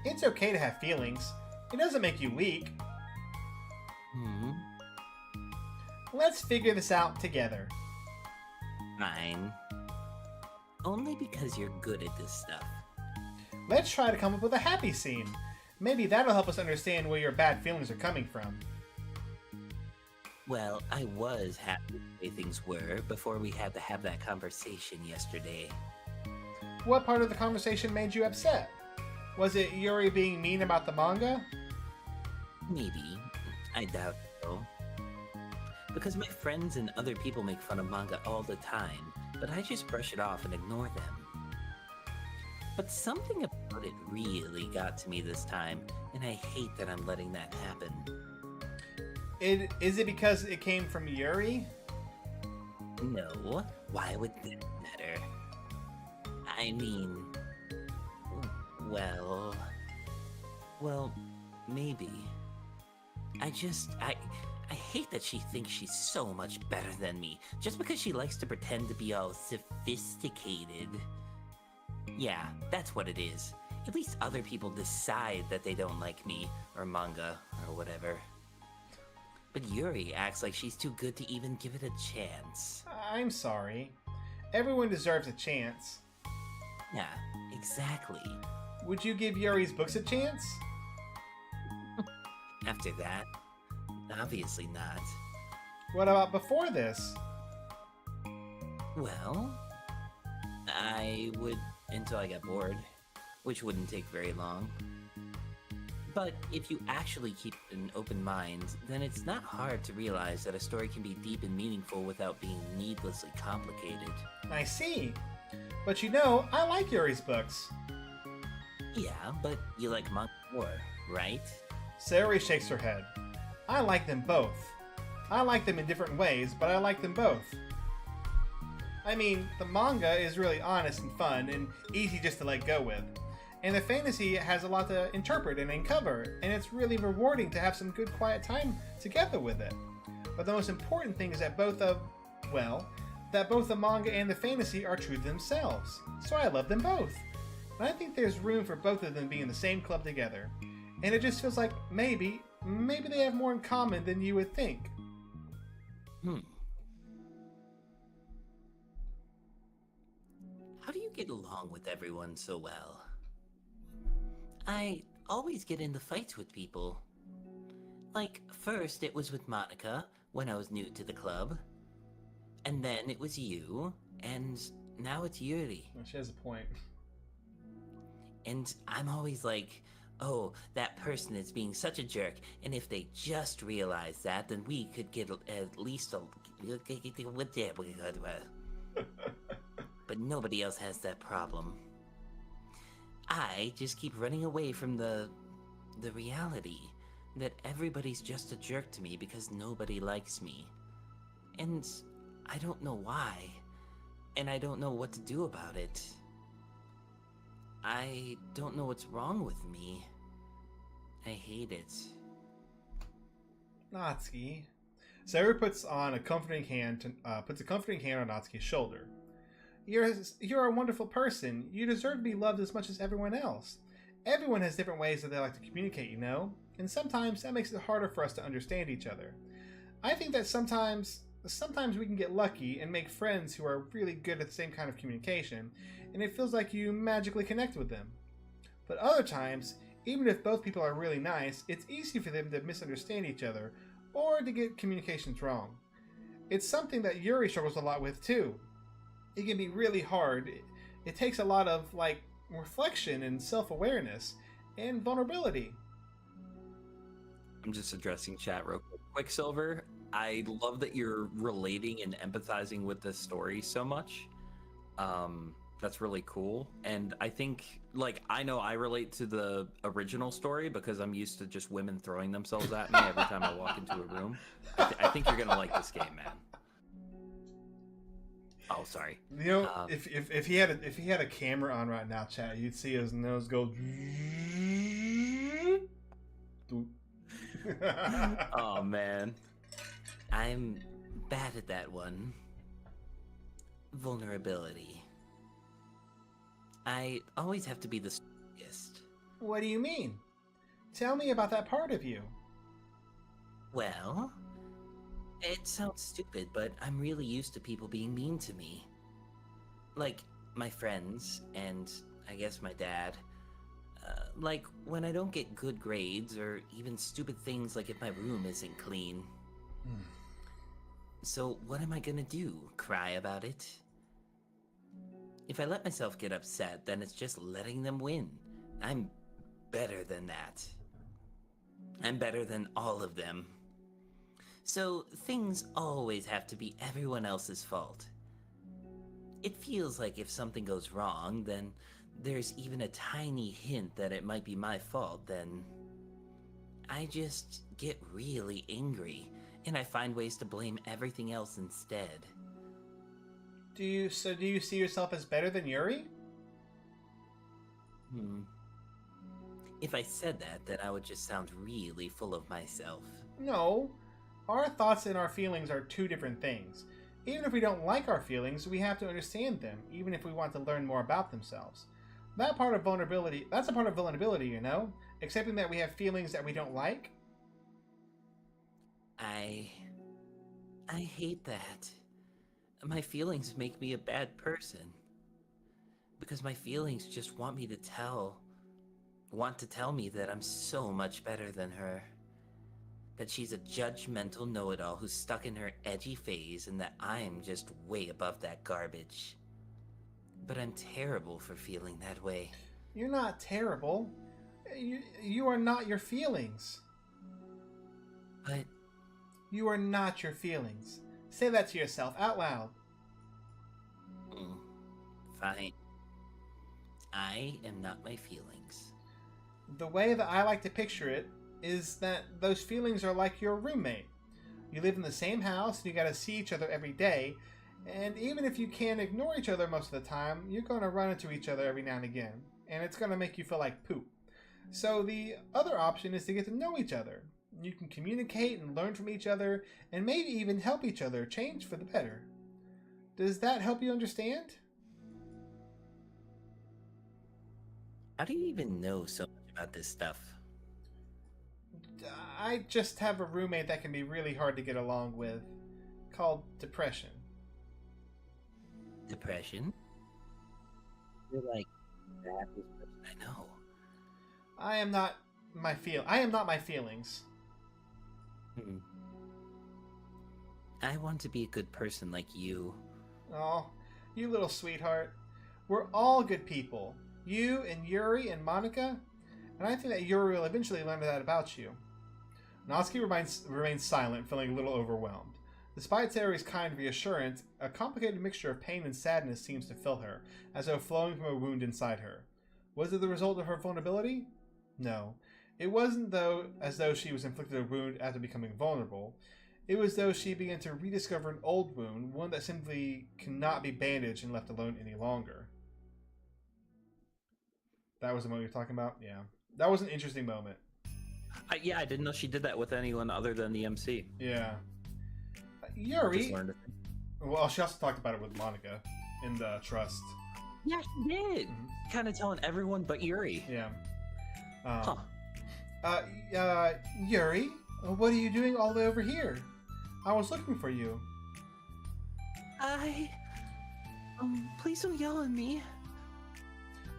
It's okay to have feelings. It doesn't make you weak. Hmm? Let's figure this out together. Fine. Only because you're good at this stuff. Let's try to come up with a happy scene. Maybe that'll help us understand where your bad feelings are coming from. Well, I was happy with the way things were before we had to have that conversation yesterday. What part of the conversation made you upset? Was it Yuri being mean about the manga? Maybe. I doubt it, though. Because my friends and other people make fun of manga all the time, but I just brush it off and ignore them. But something about it really got to me this time, and I hate that I'm letting that happen. Is it because it came from Yuri? No, why would that matter? I mean... Well, maybe. I hate that she thinks she's so much better than me, just because she likes to pretend to be all sophisticated. Yeah, that's what it is. At least other people decide that they don't like me, or manga, or whatever. But Yuri acts like she's too good to even give it a chance. I'm sorry. Everyone deserves a chance. Yeah, exactly. Would you give Yuri's books a chance? After that, obviously not. What about before this? Well, I would until I got bored, which wouldn't take very long. But if you actually keep an open mind, then it's not hard to realize that a story can be deep and meaningful without being needlessly complicated. I see. But you know, I like Yuri's books. Yeah, but you like manga more, right? Sayori shakes her head. I like them both. I like them in different ways, but I like them both. I mean, the manga is really honest and fun and easy just to let go with. And the fantasy has a lot to interpret and uncover, and it's really rewarding to have some good quiet time together with it. But the most important thing is that both the manga and the fantasy are true to themselves. So I love them both. And I think there's room for both of them being in the same club together. And it just feels like maybe they have more in common than you would think. How do you get along with everyone so well? I always get into fights with people. Like, first it was with Monica, when I was new to the club. And then it was you, and now it's Yuri. Well, she has a point. And I'm always like, oh, that person is being such a jerk, and if they just realized that, then we could get at least a... But nobody else has that problem. I just keep running away from the reality that everybody's just a jerk to me because nobody likes me. And I don't know why, and I don't know what to do about it. I don't know what's wrong with me. I hate it. Natsuki. Sayori puts a comforting hand on Natsuki's shoulder. You're a wonderful person. You deserve to be loved as much as everyone else. Everyone has different ways that they like to communicate, you know? And sometimes that makes it harder for us to understand each other. I think that sometimes we can get lucky and make friends who are really good at the same kind of communication, and it feels like you magically connect with them. But other times, even if both people are really nice, it's easy for them to misunderstand each other or to get communications wrong. It's something that Yuri struggles a lot with too. It can be really hard. It takes a lot of reflection and self-awareness and vulnerability. I'm just addressing chat real quick. Quicksilver, I love that you're relating and empathizing with this story so much. That's really cool. And I think, I know I relate to the original story because I'm used to just women throwing themselves at me every time I walk into a room. I think you're going to like this game, man. Oh, sorry. You know, if he had a camera on right now, chat, you'd see his nose go. Oh, man. I'm bad at that one. Vulnerability. I always have to be the strongest. What do you mean? Tell me about that part of you. Well, it sounds stupid, but I'm really used to people being mean to me. Like my friends, and I guess my dad. Like when I don't get good grades, or even stupid things like if my room isn't clean. So what am I gonna do? Cry about it? If I let myself get upset, then it's just letting them win. I'm better than that. I'm better than all of them. So things always have to be everyone else's fault. It feels like if something goes wrong, then there's even a tiny hint that it might be my fault, then I just get really angry, and I find ways to blame everything else instead. Do you see yourself as better than Yuri? If I said that, then I would just sound really full of myself. No. Our thoughts and our feelings are two different things. Even if we don't like our feelings, we have to understand them, even if we want to learn more about themselves. That's a part of vulnerability, you know? Accepting that we have feelings that we don't like. I hate that. My feelings make me a bad person. Because my feelings just want to tell me that I'm so much better than her. That she's a judgmental know-it-all who's stuck in her edgy phase and that I'm just way above that garbage. But I'm terrible for feeling that way. You're not terrible. You are not your feelings. But you are not your feelings. Say that to yourself out loud. Fine. I am not my feelings. The way that I like to picture it is that those feelings are like your roommate. You live in the same house and you gotta see each other every day, and even if you can't ignore each other most of the time, you're gonna run into each other every now and again, and it's gonna make you feel like poop. So the other option is to get to know each other. You can communicate and learn from each other, and maybe even help each other change for the better. Does that help you understand? How do you even know so much about this stuff? I just have a roommate that can be really hard to get along with, called depression. Depression? You're like the happiest person I know. I am not my feelings. I want to be a good person like you. Oh, you little sweetheart. We're all good people. You and Yuri and Monica, and I think that Yuri will eventually learn that about you. Natsuki remains silent, feeling a little overwhelmed. Despite Sayori's kind reassurance, a complicated mixture of pain and sadness seems to fill her, as though flowing from a wound inside her. Was it the result of her vulnerability? No. It wasn't as though she was inflicted a wound after becoming vulnerable. It was as though she began to rediscover an old wound, one that simply cannot be bandaged and left alone any longer. That was the moment you're talking about? Yeah. That was an interesting moment. Yeah, I didn't know she did that with anyone other than the MC. Yeah. Just Yuri. learned it. Well, she also talked about it with Monica in the Trust. Yeah, she did. Mhm. Kind of telling everyone but Yuri. Yeah. Huh. Yuri, what are you doing all the way over here? I was looking for you. Please don't yell at me.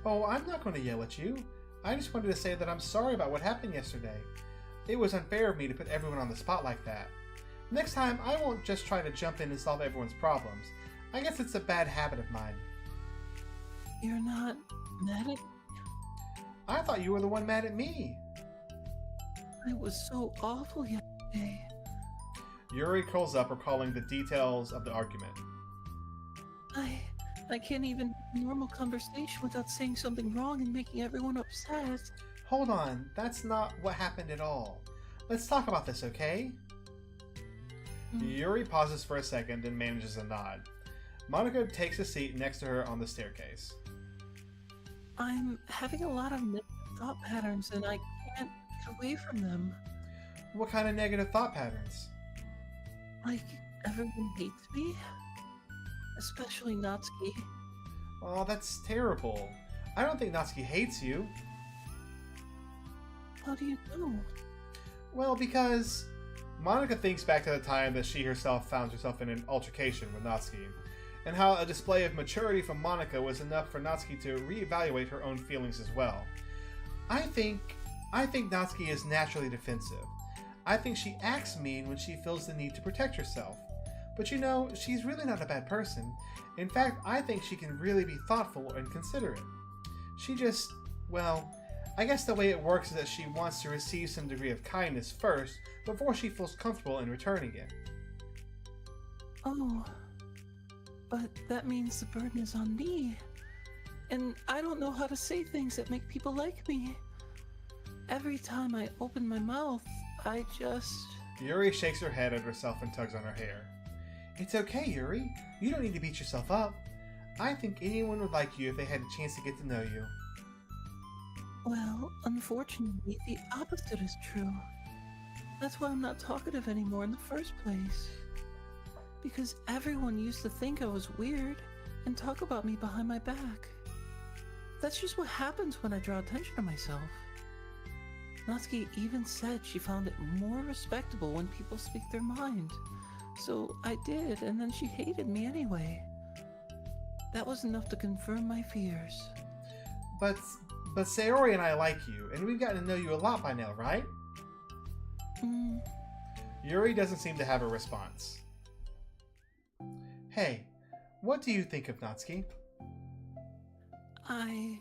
Oh, I'm not going to yell at you. I just wanted to say that I'm sorry about what happened yesterday. It was unfair of me to put everyone on the spot like that. Next time, I won't just try to jump in and solve everyone's problems. I guess it's a bad habit of mine. You're not mad at... I thought you were the one mad at me. I was so awful yesterday. Yuri curls up, recalling the details of the argument. I can't even have a normal conversation without saying something wrong and making everyone upset. Hold on, that's not what happened at all. Let's talk about this, okay? Yuri pauses for a second and manages a nod. Monica takes a seat next to her on the staircase. I'm having a lot of negative thought patterns and I can't get away from them. What kind of negative thought patterns? Like, everyone hates me? Especially Natsuki. Oh, that's terrible. I don't think Natsuki hates you. How do you know? Well, because Monica thinks back to the time that she herself found herself in an altercation with Natsuki, and how a display of maturity from Monica was enough for Natsuki to reevaluate her own feelings as well. I think Natsuki is naturally defensive. I think she acts mean when she feels the need to protect herself. But you know, she's really not a bad person. In fact, I think she can really be thoughtful and considerate. She just, well, I guess the way it works is that she wants to receive some degree of kindness first before she feels comfortable in returning it. Oh, but that means the burden is on me. And I don't know how to say things that make people like me. Every time I open my mouth, I just... Yuri shakes her head at herself and tugs on her hair. It's okay, Yuri. You don't need to beat yourself up. I think anyone would like you if they had a chance to get to know you. Well, unfortunately, the opposite is true. That's why I'm not talkative anymore in the first place. Because everyone used to think I was weird and talk about me behind my back. That's just what happens when I draw attention to myself. Natsuki even said she found it more respectable when people speak their mind. So I did, and then she hated me anyway. That was enough to confirm my fears. But Sayori and I like you, and we've gotten to know you a lot by now, right? Yuri doesn't seem to have a response. Hey, what do you think of Natsuki? I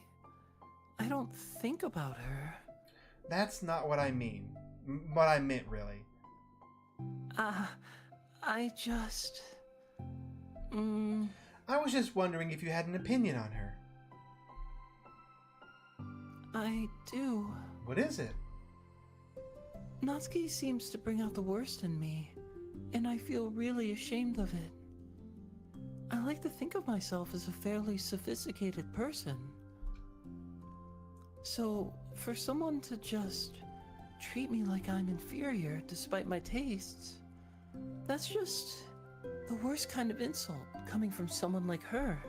don't think about her. That's not what I mean. What I meant, really. I just... I was just wondering if you had an opinion on her. I do. What is it? Natsuki seems to bring out the worst in me, and I feel really ashamed of it. I like to think of myself as a fairly sophisticated person. So, for someone to just treat me like I'm inferior despite my tastes, that's just the worst kind of insult coming from someone like her.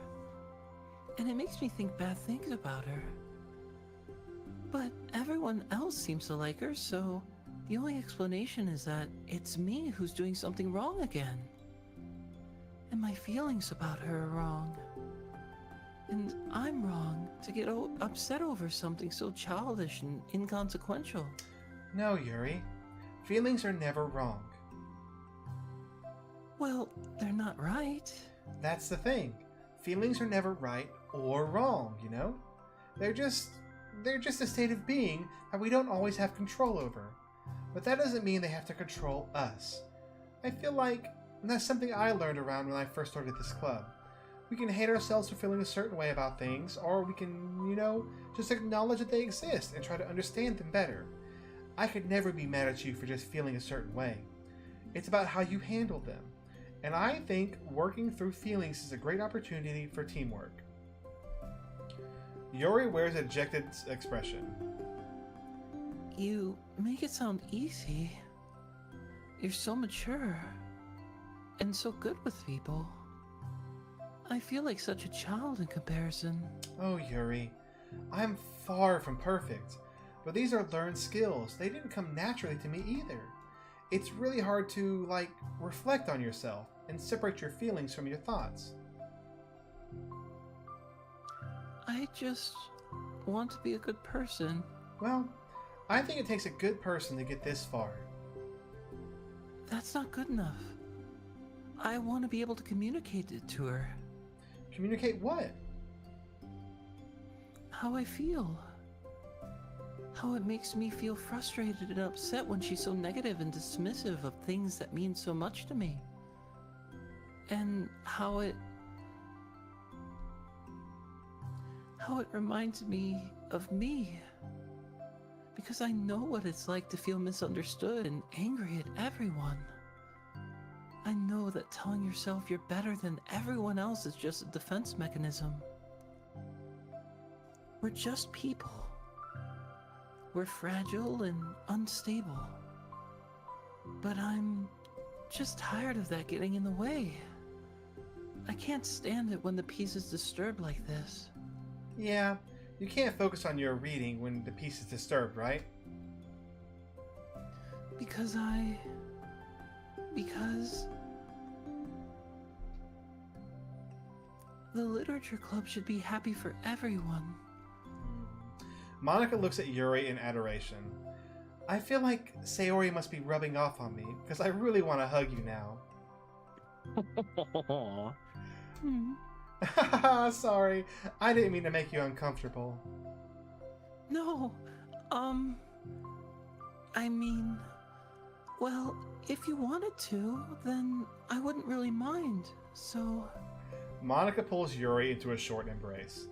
And it makes me think bad things about her. But everyone else seems to like her, so the only explanation is that it's me who's doing something wrong again. And my feelings about her are wrong. And I'm wrong to get upset over something so childish and inconsequential. No, Yuri. Feelings are never wrong. Well, they're not right. That's the thing. Feelings are never right or wrong, you know? They're just a state of being that we don't always have control over. But that doesn't mean they have to control us. I feel like that's something I learned around when I first started this club. We can hate ourselves for feeling a certain way about things, or we can, you know, just acknowledge that they exist and try to understand them better. I could never be mad at you for just feeling a certain way. It's about how you handle them. And I think working through feelings is a great opportunity for teamwork. Yuri wears a dejected expression. You make it sound easy. You're so mature. And so good with people. I feel like such a child in comparison. Oh, Yuri, I'm far from perfect, but these are learned skills. They didn't come naturally to me either. It's really hard to, reflect on yourself and separate your feelings from your thoughts. I just want to be a good person. Well, I think it takes a good person to get this far. That's not good enough. I want to be able to communicate it to her. Communicate what? How I feel. How it makes me feel frustrated and upset when she's so negative and dismissive of things that mean so much to me. And how it reminds me of me. Because I know what it's like to feel misunderstood and angry at everyone. I know that telling yourself you're better than everyone else is just a defense mechanism. We're just people. We're fragile and unstable. But I'm just tired of that getting in the way. I can't stand it when the peace is disturbed like this. Yeah, you can't focus on your reading when the peace is disturbed, right? Because the literature club should be happy for everyone. Monica looks at Yuri in adoration. I feel like Sayori must be rubbing off on me, because I really want to hug you now. Sorry, I didn't mean to make you uncomfortable. No, I mean, well, if you wanted to, then I wouldn't really mind, so... Monica pulls Yuri into a short embrace.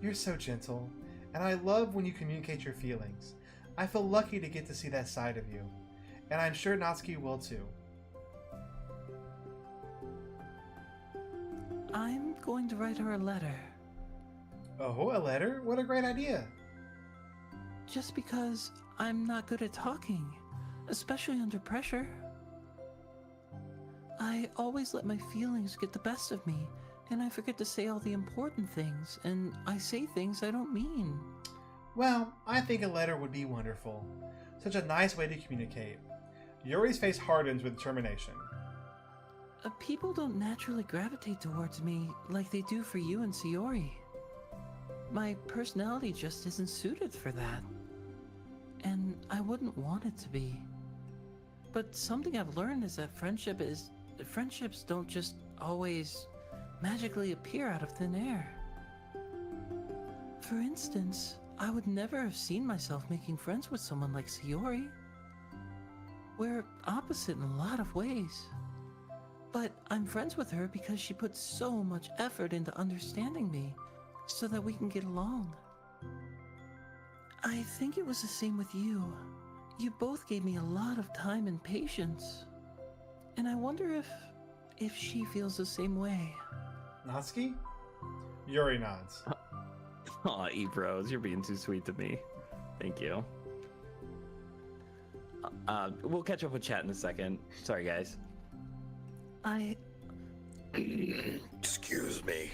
You're so gentle, and I love when you communicate your feelings. I feel lucky to get to see that side of you, and I'm sure Natsuki will too. I'm going to write her a letter. Oh, a letter? What a great idea. Just because I'm not good at talking, especially under pressure. I always let my feelings get the best of me, and I forget to say all the important things, and I say things I don't mean. Well, I think a letter would be wonderful. Such a nice way to communicate. Yuri's face hardens with determination. People don't naturally gravitate towards me like they do for you and Sayori. My personality just isn't suited for that. And I wouldn't want it to be. But something I've learned is that friendships don't just always magically appear out of thin air. For instance, I would never have seen myself making friends with someone like Sayori. We're opposite in a lot of ways. But I'm friends with her because she puts so much effort into understanding me so that we can get along. I think it was the same with you. You both gave me a lot of time and patience. And I wonder if she feels the same way. Natsuki? Yuri nods. Aw, E-Bros, you're being too sweet to me. Thank you. We'll catch up with chat in a second. Sorry, guys. Excuse me.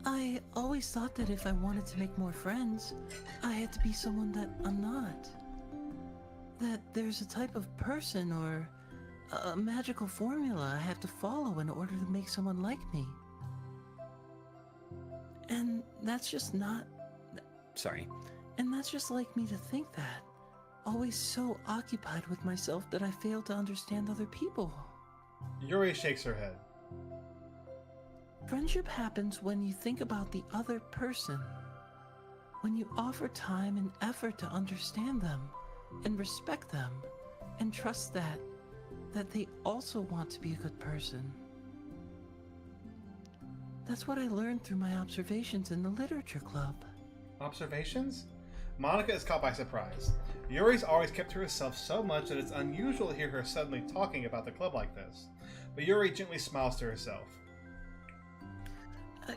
I always thought that if I wanted to make more friends, I had to be someone that I'm not. That there's a type of person or a magical formula I have to follow in order to make someone like me. And that's just not... Sorry. And that's just like me to think that. Always so occupied with myself that I fail to understand other people. Yuri shakes her head. Friendship happens when you think about the other person. When you offer time and effort to understand them, and respect them, and trust that they also want to be a good person. That's what I learned through my observations in the literature club. Observations? Monica is caught by surprise. Yuri's always kept to herself so much that it's unusual to hear her suddenly talking about the club like this. But Yuri gently smiles to herself.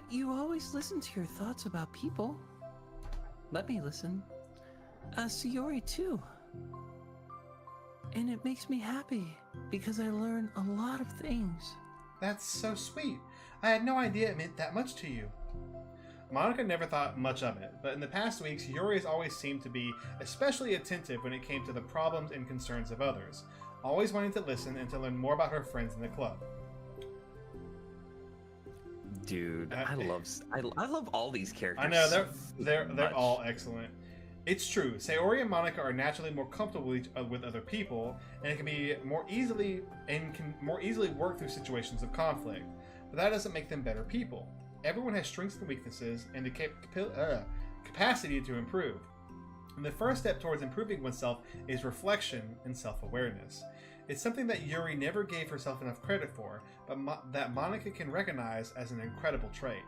You always listen to your thoughts about people. Let me listen. Sayori too. And it makes me happy because I learn a lot of things. That's so sweet. I had no idea it meant that much to you. Monica never thought much of it, but in the past weeks, Yuri has always seemed to be especially attentive when it came to the problems and concerns of others, always wanting to listen and to learn more about her friends in the club. Dude, I love all these characters. I know so they're much. all excellent. It's true. Sayori and Monica are naturally more comfortable with other people, and can more easily work through situations of conflict. But that doesn't make them better people. Everyone has strengths and weaknesses, and the capacity to improve. And the first step towards improving oneself is reflection and self-awareness. It's something that Yuri never gave herself enough credit for, but that Monica can recognize as an incredible trait.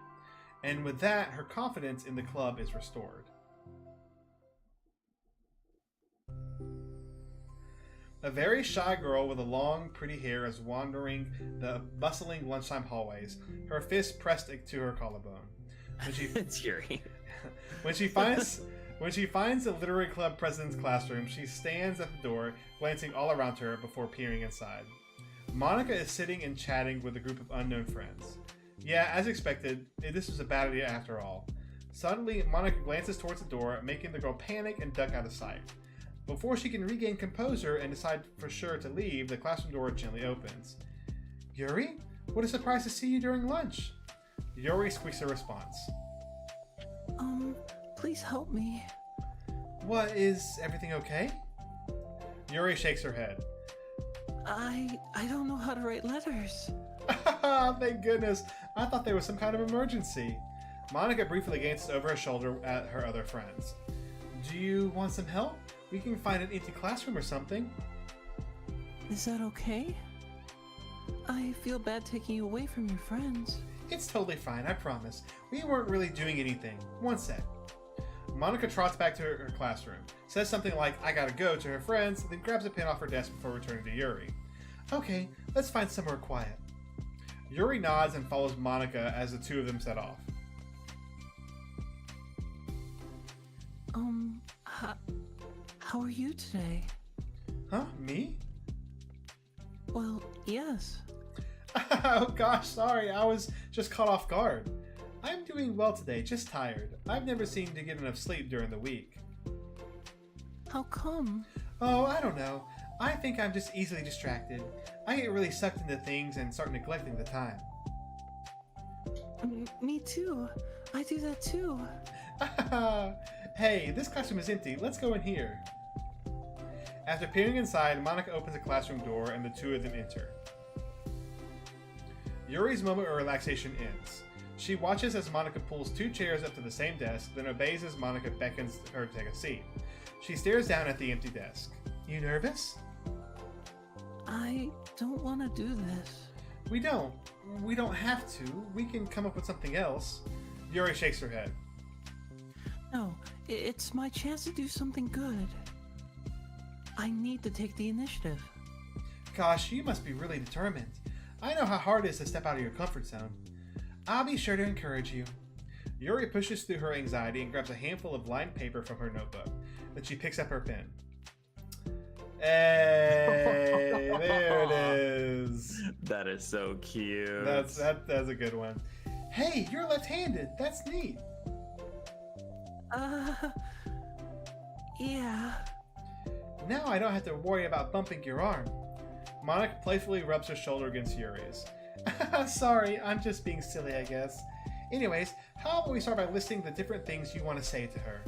And with that, her confidence in the club is restored. A very shy girl with a long, pretty hair is wandering the bustling lunchtime hallways, her fist pressed to her collarbone. It's Yuri. When she finds the literary club president's classroom, she stands at the door, glancing all around her before peering inside. Monica is sitting and chatting with a group of unknown friends. Yeah, as expected, this was a bad idea after all. Suddenly, Monica glances towards the door, making the girl panic and duck out of sight. Before she can regain composure and decide for sure to leave, the classroom door gently opens. Yuri? What a surprise to see you during lunch! Yuri squeaks a response. Please help me. What, is everything okay? Yuri shakes her head. I don't know how to write letters. Thank goodness. I thought there was some kind of emergency. Monica briefly glances over her shoulder at her other friends. Do you want some help? We can find an empty classroom or something. Is that okay? I feel bad taking you away from your friends. It's totally fine, I promise. We weren't really doing anything. One sec. Monica trots back to her classroom, says something like, I gotta go, to her friends, then grabs a pen off her desk before returning to Yuri. Okay, let's find somewhere quiet. Yuri nods and follows Monica as the two of them set off. How are you today? Huh? Me? Well, yes. Oh gosh, sorry, I was just caught off guard. I'm doing well today, just tired. I've never seemed to get enough sleep during the week. How come? Oh, I don't know. I think I'm just easily distracted. I get really sucked into things and start neglecting the time. Me too. I do that too. Hey, this classroom is empty. Let's go in here. After peering inside, Monica opens the classroom door and the two of them enter. Yuri's moment of relaxation ends. She watches as Monica pulls two chairs up to the same desk, then obeys as Monica beckons her to take a seat. She stares down at the empty desk. You nervous? I don't want to do this. We don't. We don't have to. We can come up with something else. Yuri shakes her head. No, it's my chance to do something good. I need to take the initiative. Gosh, you must be really determined. I know how hard it is to step out of your comfort zone. I'll be sure to encourage you. Yuri pushes through her anxiety and grabs a handful of lined paper from her notebook. Then she picks up her pen. Hey, there it is. That is so cute. That's a good one. Hey, you're left-handed. That's neat. Yeah. Now I don't have to worry about bumping your arm. Monica playfully rubs her shoulder against Yuri's. Sorry, I'm just being silly, I guess. Anyways, how about we start by listing the different things you want to say to her?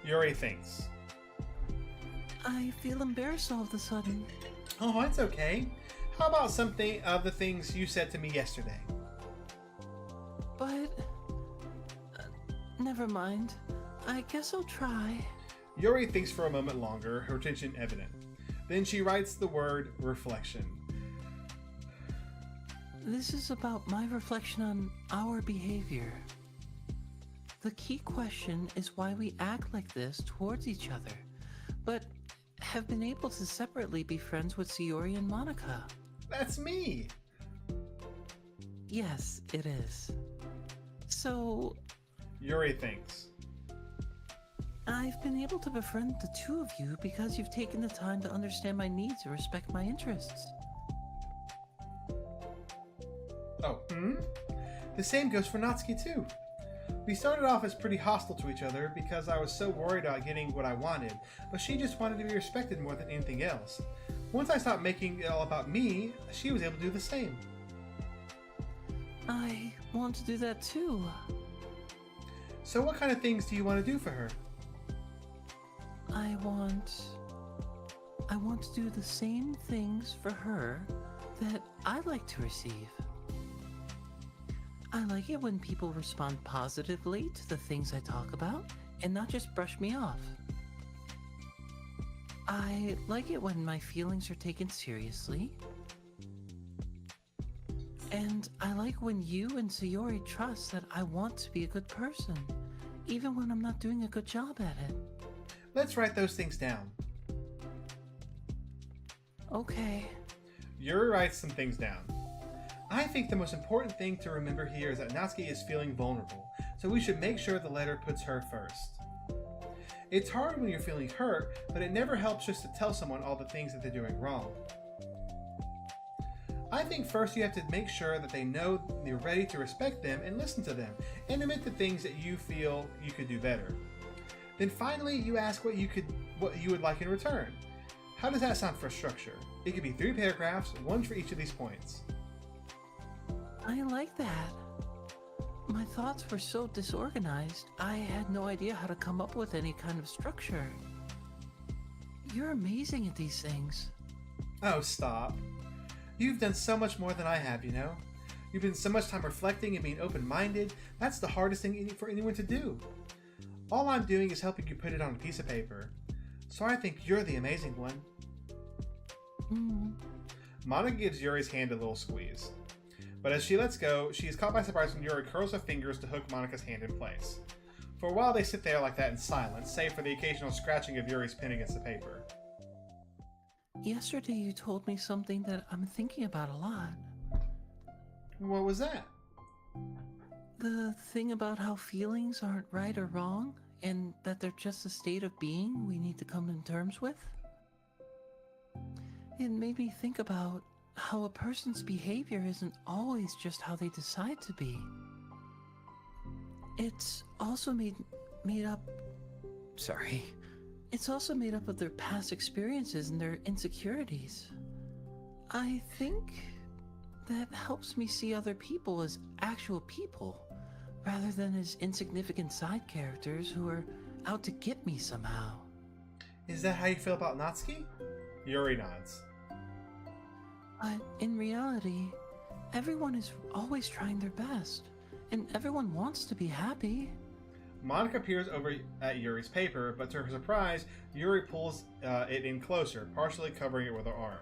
Yuri thinks. I feel embarrassed all of a sudden. Oh, that's okay. How about something of the things you said to me yesterday? But... never mind. I guess I'll try. Yuri thinks for a moment longer, her tension evident. Then she writes the word reflection. This is about my reflection on our behavior. The key question is why we act like this towards each other, but have been able to separately be friends with Sayori and Monica. That's me! Yes, it is. So... Yuri thinks. I've been able to befriend the two of you because you've taken the time to understand my needs and respect my interests. Oh, The same goes for Natsuki too. We started off as pretty hostile to each other because I was so worried about getting what I wanted, but she just wanted to be respected more than anything else. Once I stopped making it all about me, she was able to do the same. I want to do that too. So what kind of things do you want to do for her? I want to do the same things for her that I like to receive. I like it when people respond positively to the things I talk about and not just brush me off. I like it when my feelings are taken seriously. And I like when you and Sayori trust that I want to be a good person, even when I'm not doing a good job at it. Let's write those things down. Okay. Yuri writes some things down. I think the most important thing to remember here is that Natsuki is feeling vulnerable, so we should make sure the letter puts her first. It's hard when you're feeling hurt, but it never helps just to tell someone all the things that they're doing wrong. I think first you have to make sure that they know you're ready to respect them and listen to them, and admit the things that you feel you could do better. Then finally, you ask what you would like in return. How does that sound for structure? It could be 3 paragraphs, one for each of these points. I like that. My thoughts were so disorganized, I had no idea how to come up with any kind of structure. You're amazing at these things. Oh, stop. You've done so much more than I have, you know? You've been so much time reflecting and being open-minded. That's the hardest thing for anyone to do. All I'm doing is helping you put it on a piece of paper. So I think you're the amazing one. Monica gives Yuri's hand a little squeeze. But as she lets go, she is caught by surprise when Yuri curls her fingers to hook Monica's hand in place. For a while they sit there like that in silence, save for the occasional scratching of Yuri's pen against the paper. Yesterday you told me something that I'm thinking about a lot. What was that? The thing about how feelings aren't right or wrong, and that they're just a state of being we need to come to terms with. It made me think about how a person's behavior isn't always just how they decide to be. It's also made up of their past experiences and their insecurities. I think that helps me see other people as actual people, rather than as insignificant side characters who are out to get me somehow. Is that how you feel about Natsuki? Yuri nods. But in reality, everyone is always trying their best, and everyone wants to be happy. Monica peers over at Yuri's paper, but to her surprise, Yuri pulls it in closer, partially covering it with her arm.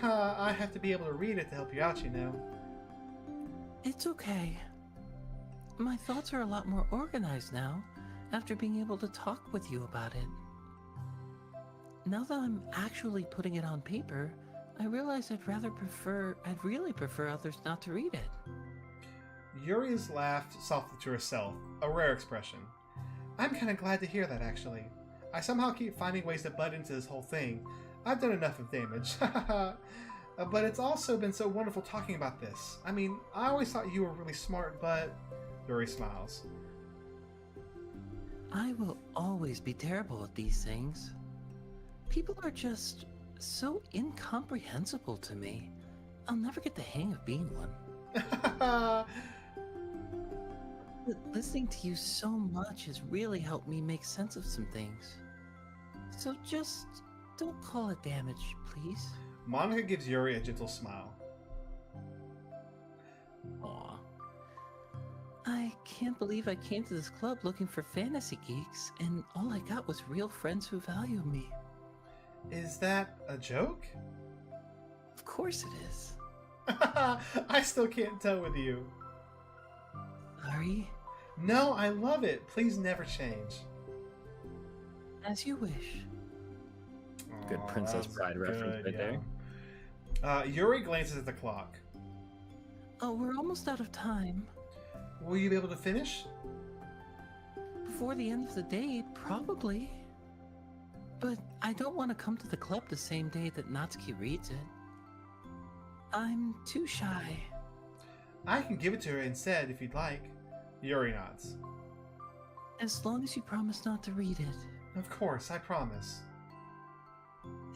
I have to be able to read it to help you out, you know. It's okay. My thoughts are a lot more organized now, after being able to talk with you about it. Now that I'm actually putting it on paper, I realize I'd really prefer others not to read it. Yuri's laughed softly to herself, a rare expression. I'm kind of glad to hear that, actually. I somehow keep finding ways to butt into this whole thing. I've done enough of damage. But it's also been so wonderful talking about this. I mean, I always thought you were really smart, but... Yuri smiles. I will always be terrible at these things. People are just so incomprehensible to me. I'll never get the hang of being one. Listening to you so much has really helped me make sense of some things. So just don't call it damage, please. Monica gives Yuri a gentle smile. Aw. I can't believe I came to this club looking for fantasy geeks, and all I got was real friends who value me. Is that a joke? Of course it is. I still can't tell with you. Sorry? No, I love it. Please never change. As you wish. Good Aw, Princess that's Bride reference right there. Yuri glances at the clock. Oh, we're almost out of time. Will you be able to finish? before the end of the day, probably. But I don't want to come to the club the same day that Natsuki reads it. I'm too shy. I can give it to her instead if you'd like. Yuri nods. As long as you promise not to read it. Of course, I promise.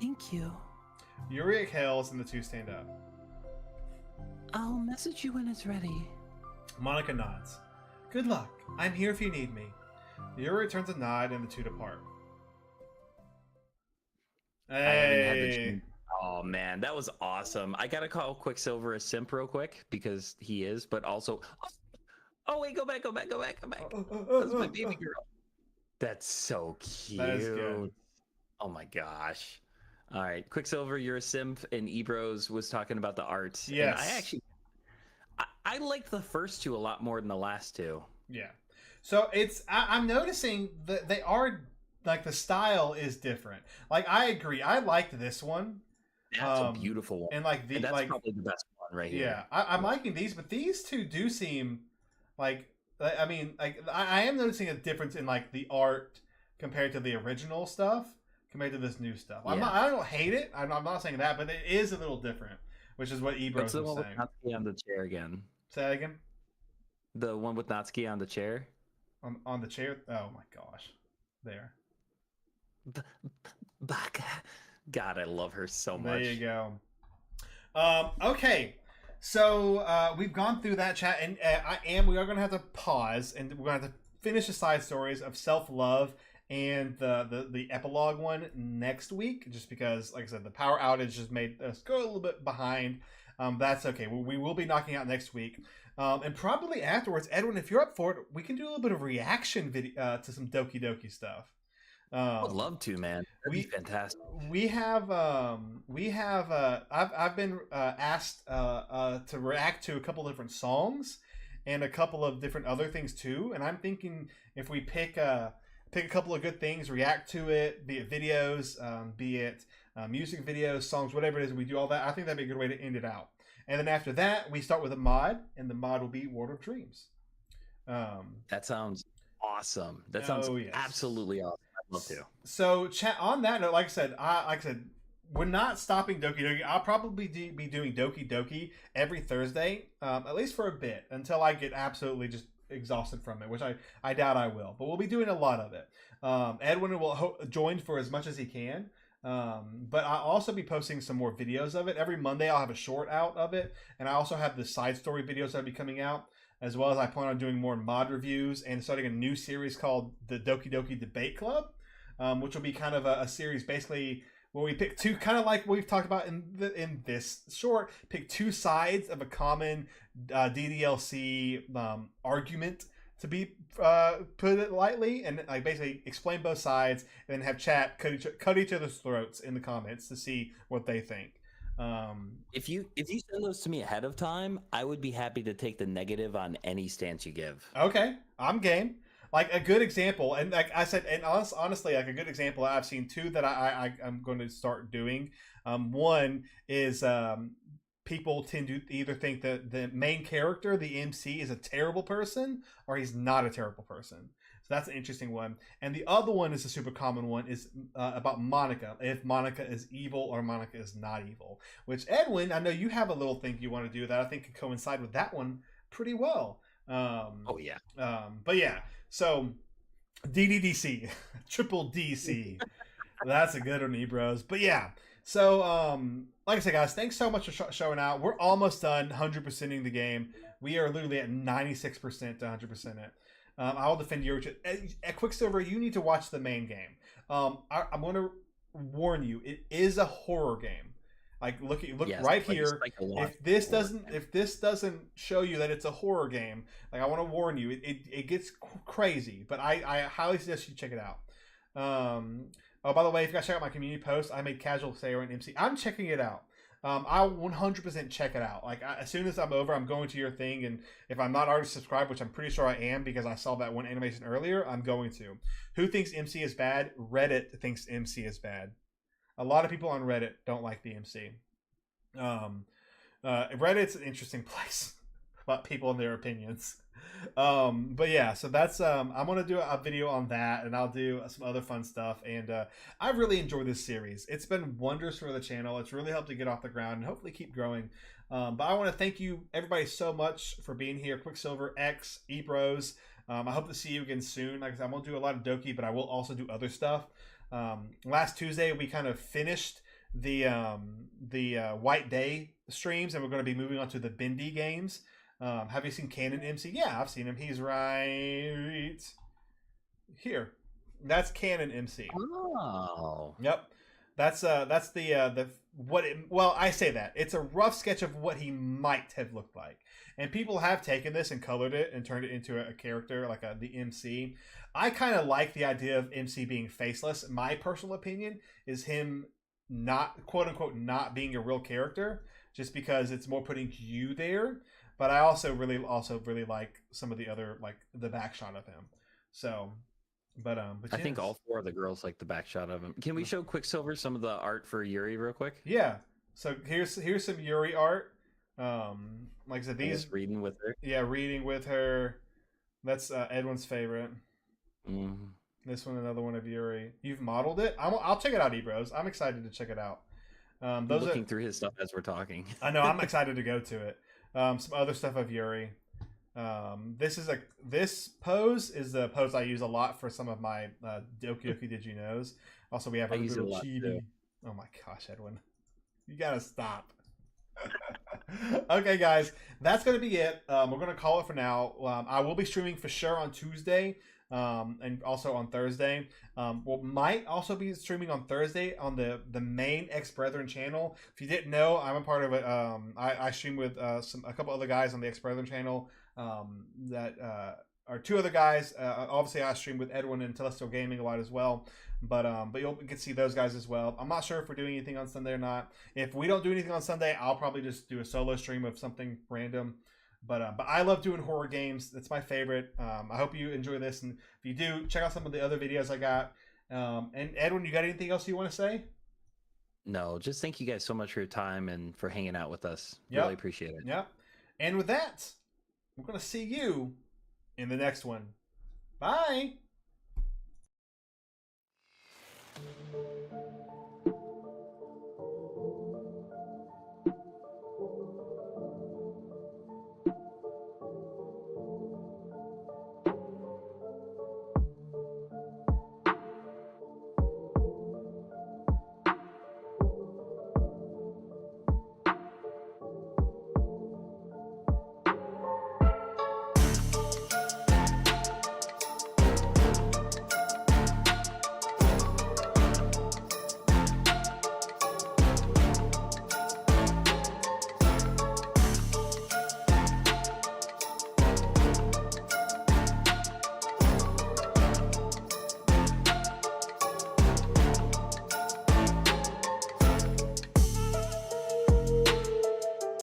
Thank you. Yuri exhales and the two stand up. I'll message you when it's ready. Monica nods. Good luck. I'm here if you need me. Yuri returns a nod and the two depart. Hey. Oh man, that was awesome. I gotta call Quicksilver a simp real quick because he is, but also oh wait, go back. That's my baby girl. That's so cute. That is good. Oh my gosh. All right, Quicksilver, you're a simp, and Ebros was talking about the art. Yes. And I liked the first two a lot more than the last two. Yeah. So I'm noticing that they are, like, the style is different. Like, I agree. I liked this one. That's a beautiful one. And like that's probably the best one right here. Yeah, I'm liking these, but these two do seem like, I mean, like, I am noticing a difference in, like, the art compared to the original stuff compared to this new stuff. Yeah. I don't hate it. I'm not saying that, but it is a little different, which is what Ebros What's the was one saying. with Natsuki on the chair again? Say that again. The one with Natsuki on the chair? On the chair. Oh my gosh, there. Baka. God, I love her so much. There you go. Okay, so we've gone through that chat, and we are going to have to pause, and we're going to have to finish the side stories of self-love and the epilogue one next week, just because, like I said, the power outage just made us go a little bit behind. That's okay. We will be knocking out next week. And probably afterwards, Edwin, if you're up for it, we can do a little bit of reaction video to some Doki Doki stuff. I would love to, man. That'd be fantastic. I've been asked to react to a couple different songs and a couple of different other things too. And I'm thinking if we pick a couple of good things, react to it, be it videos, be it music videos, songs, whatever it is, we do all that. I think that'd be a good way to end it out. And then after that, we start with a mod, and the mod will be World of Dreams. That sounds awesome. That sounds absolutely awesome. I'd love to. So, chat on that note, like I said, we're not stopping Doki Doki. I'll probably be doing Doki Doki every Thursday, at least for a bit, until I get absolutely just exhausted from it, which I doubt I will. But we'll be doing a lot of it. Edwin will join for as much as he can. But I'll also be posting some more videos of it. Every Monday I'll have a short out of it. And I also have the side story videos that'll be coming out, as well as I plan on doing more mod reviews and starting a new series called the Doki Doki Debate Club, which will be kind of a series basically where we pick two, kind of like we've talked about in this short, pick two sides of a common DDLC argument, to be put it lightly, and like basically explain both sides, and then have chat cut each other's throats in the comments to see what they think. If you send those to me ahead of time, I would be happy to take the negative on any stance you give. Okay, I'm game. Like a good example, and like I said, and honestly, like a good example I've seen two that I'm going to start doing. One is people tend to either think that the main character, the MC, is a terrible person, or he's not a terrible person. So that's an interesting one. And the other one is a super common one, is about Monica. If Monica is evil or Monica is not evil. Which, Edwin, I know you have a little thing you want to do that I think could coincide with that one pretty well. Oh, yeah. But yeah, so DDDC. Triple DC. That's a good one, Ebros. But yeah. So, like I said, guys, thanks so much for showing out. We're almost done 100%ing the game. We are literally at 96% to 100% it. I'll defend your... At Quicksilver, you need to watch the main game. I'm going to warn you, it is a horror game. Like, look right here. If this doesn't show you that it's a horror game, like, I want to warn you, it gets crazy. But I highly suggest you check it out. Oh, by the way, if you guys check out my community post, I made Casual Sayer and MC. I'm checking it out. I'll 100% check it out. Like, as soon as I'm over, I'm going to your thing, and if I'm not already subscribed, which I'm pretty sure I am because I saw that one animation earlier, I'm going to. Who thinks MC is bad? Reddit thinks MC is bad. A lot of people on Reddit don't like the MC. Reddit's an interesting place about people and their opinions. But yeah, so that's I'm gonna do a video on that, and I'll do some other fun stuff. And I really enjoyed this series. It's been wondrous for the channel. It's really helped to get off the ground and hopefully keep growing. But I want to thank you everybody so much for being here. Quicksilver, X, Ebros. I hope to see you again soon. Like I said, I won't do a lot of Doki, but I will also do other stuff. Last Tuesday we kind of finished the White Day streams, and we're going to be moving on to the Bindi games. Have you seen Canon MC? Yeah, I've seen him. He's right here. That's Canon MC. Oh. Yep. That's the what it, well, I say that. It's a rough sketch of what he might have looked like. And people have taken this and colored it and turned it into a character like the MC. I kind of like the idea of MC being faceless. My personal opinion is him not, quote unquote, not being a real character, just because it's more putting you there. But I also really like some of the other, like the back shot of him. So, but I think all 4 of the girls like the back shot of him. Can we show Quicksilver some of the art for Yuri real quick? Yeah. So here's some Yuri art. Like I said, these reading with her. Yeah, reading with her. That's Edwin's favorite. Mm. This one, another one of Yuri. You've modeled it. I'll check it out, Ebros. I'm excited to check it out. Those looking through his stuff as we're talking. I know. I'm excited to go to it. Some other stuff of Yuri. This pose is the pose I use a lot for some of my Doki Doki Did You Knows. Also, we have a little chibi. Oh my gosh, Edwin, you gotta stop. Okay, guys, that's gonna be it. We're gonna call it for now. I will be streaming for sure on Tuesday. And also on Thursday. We might also be streaming on Thursday on the main Ex Brethren channel. If you didn't know, I'm a part of it. I stream with a couple other guys on the Ex Brethren channel. That are 2 other guys. Obviously, I stream with Edwin and Telestial Gaming a lot as well. But you'll get to see those guys as well. I'm not sure if we're doing anything on Sunday or not. If we don't do anything on Sunday, I'll probably just do a solo stream of something random. But I love doing horror games. It's my favorite. I hope you enjoy this, and if you do, check out some of the other videos I got. And Edwin, you got anything else you want to say? No, just thank you guys so much for your time and for hanging out with us. Really appreciate it. Yep. And with that, we're gonna see you in the next one. Bye.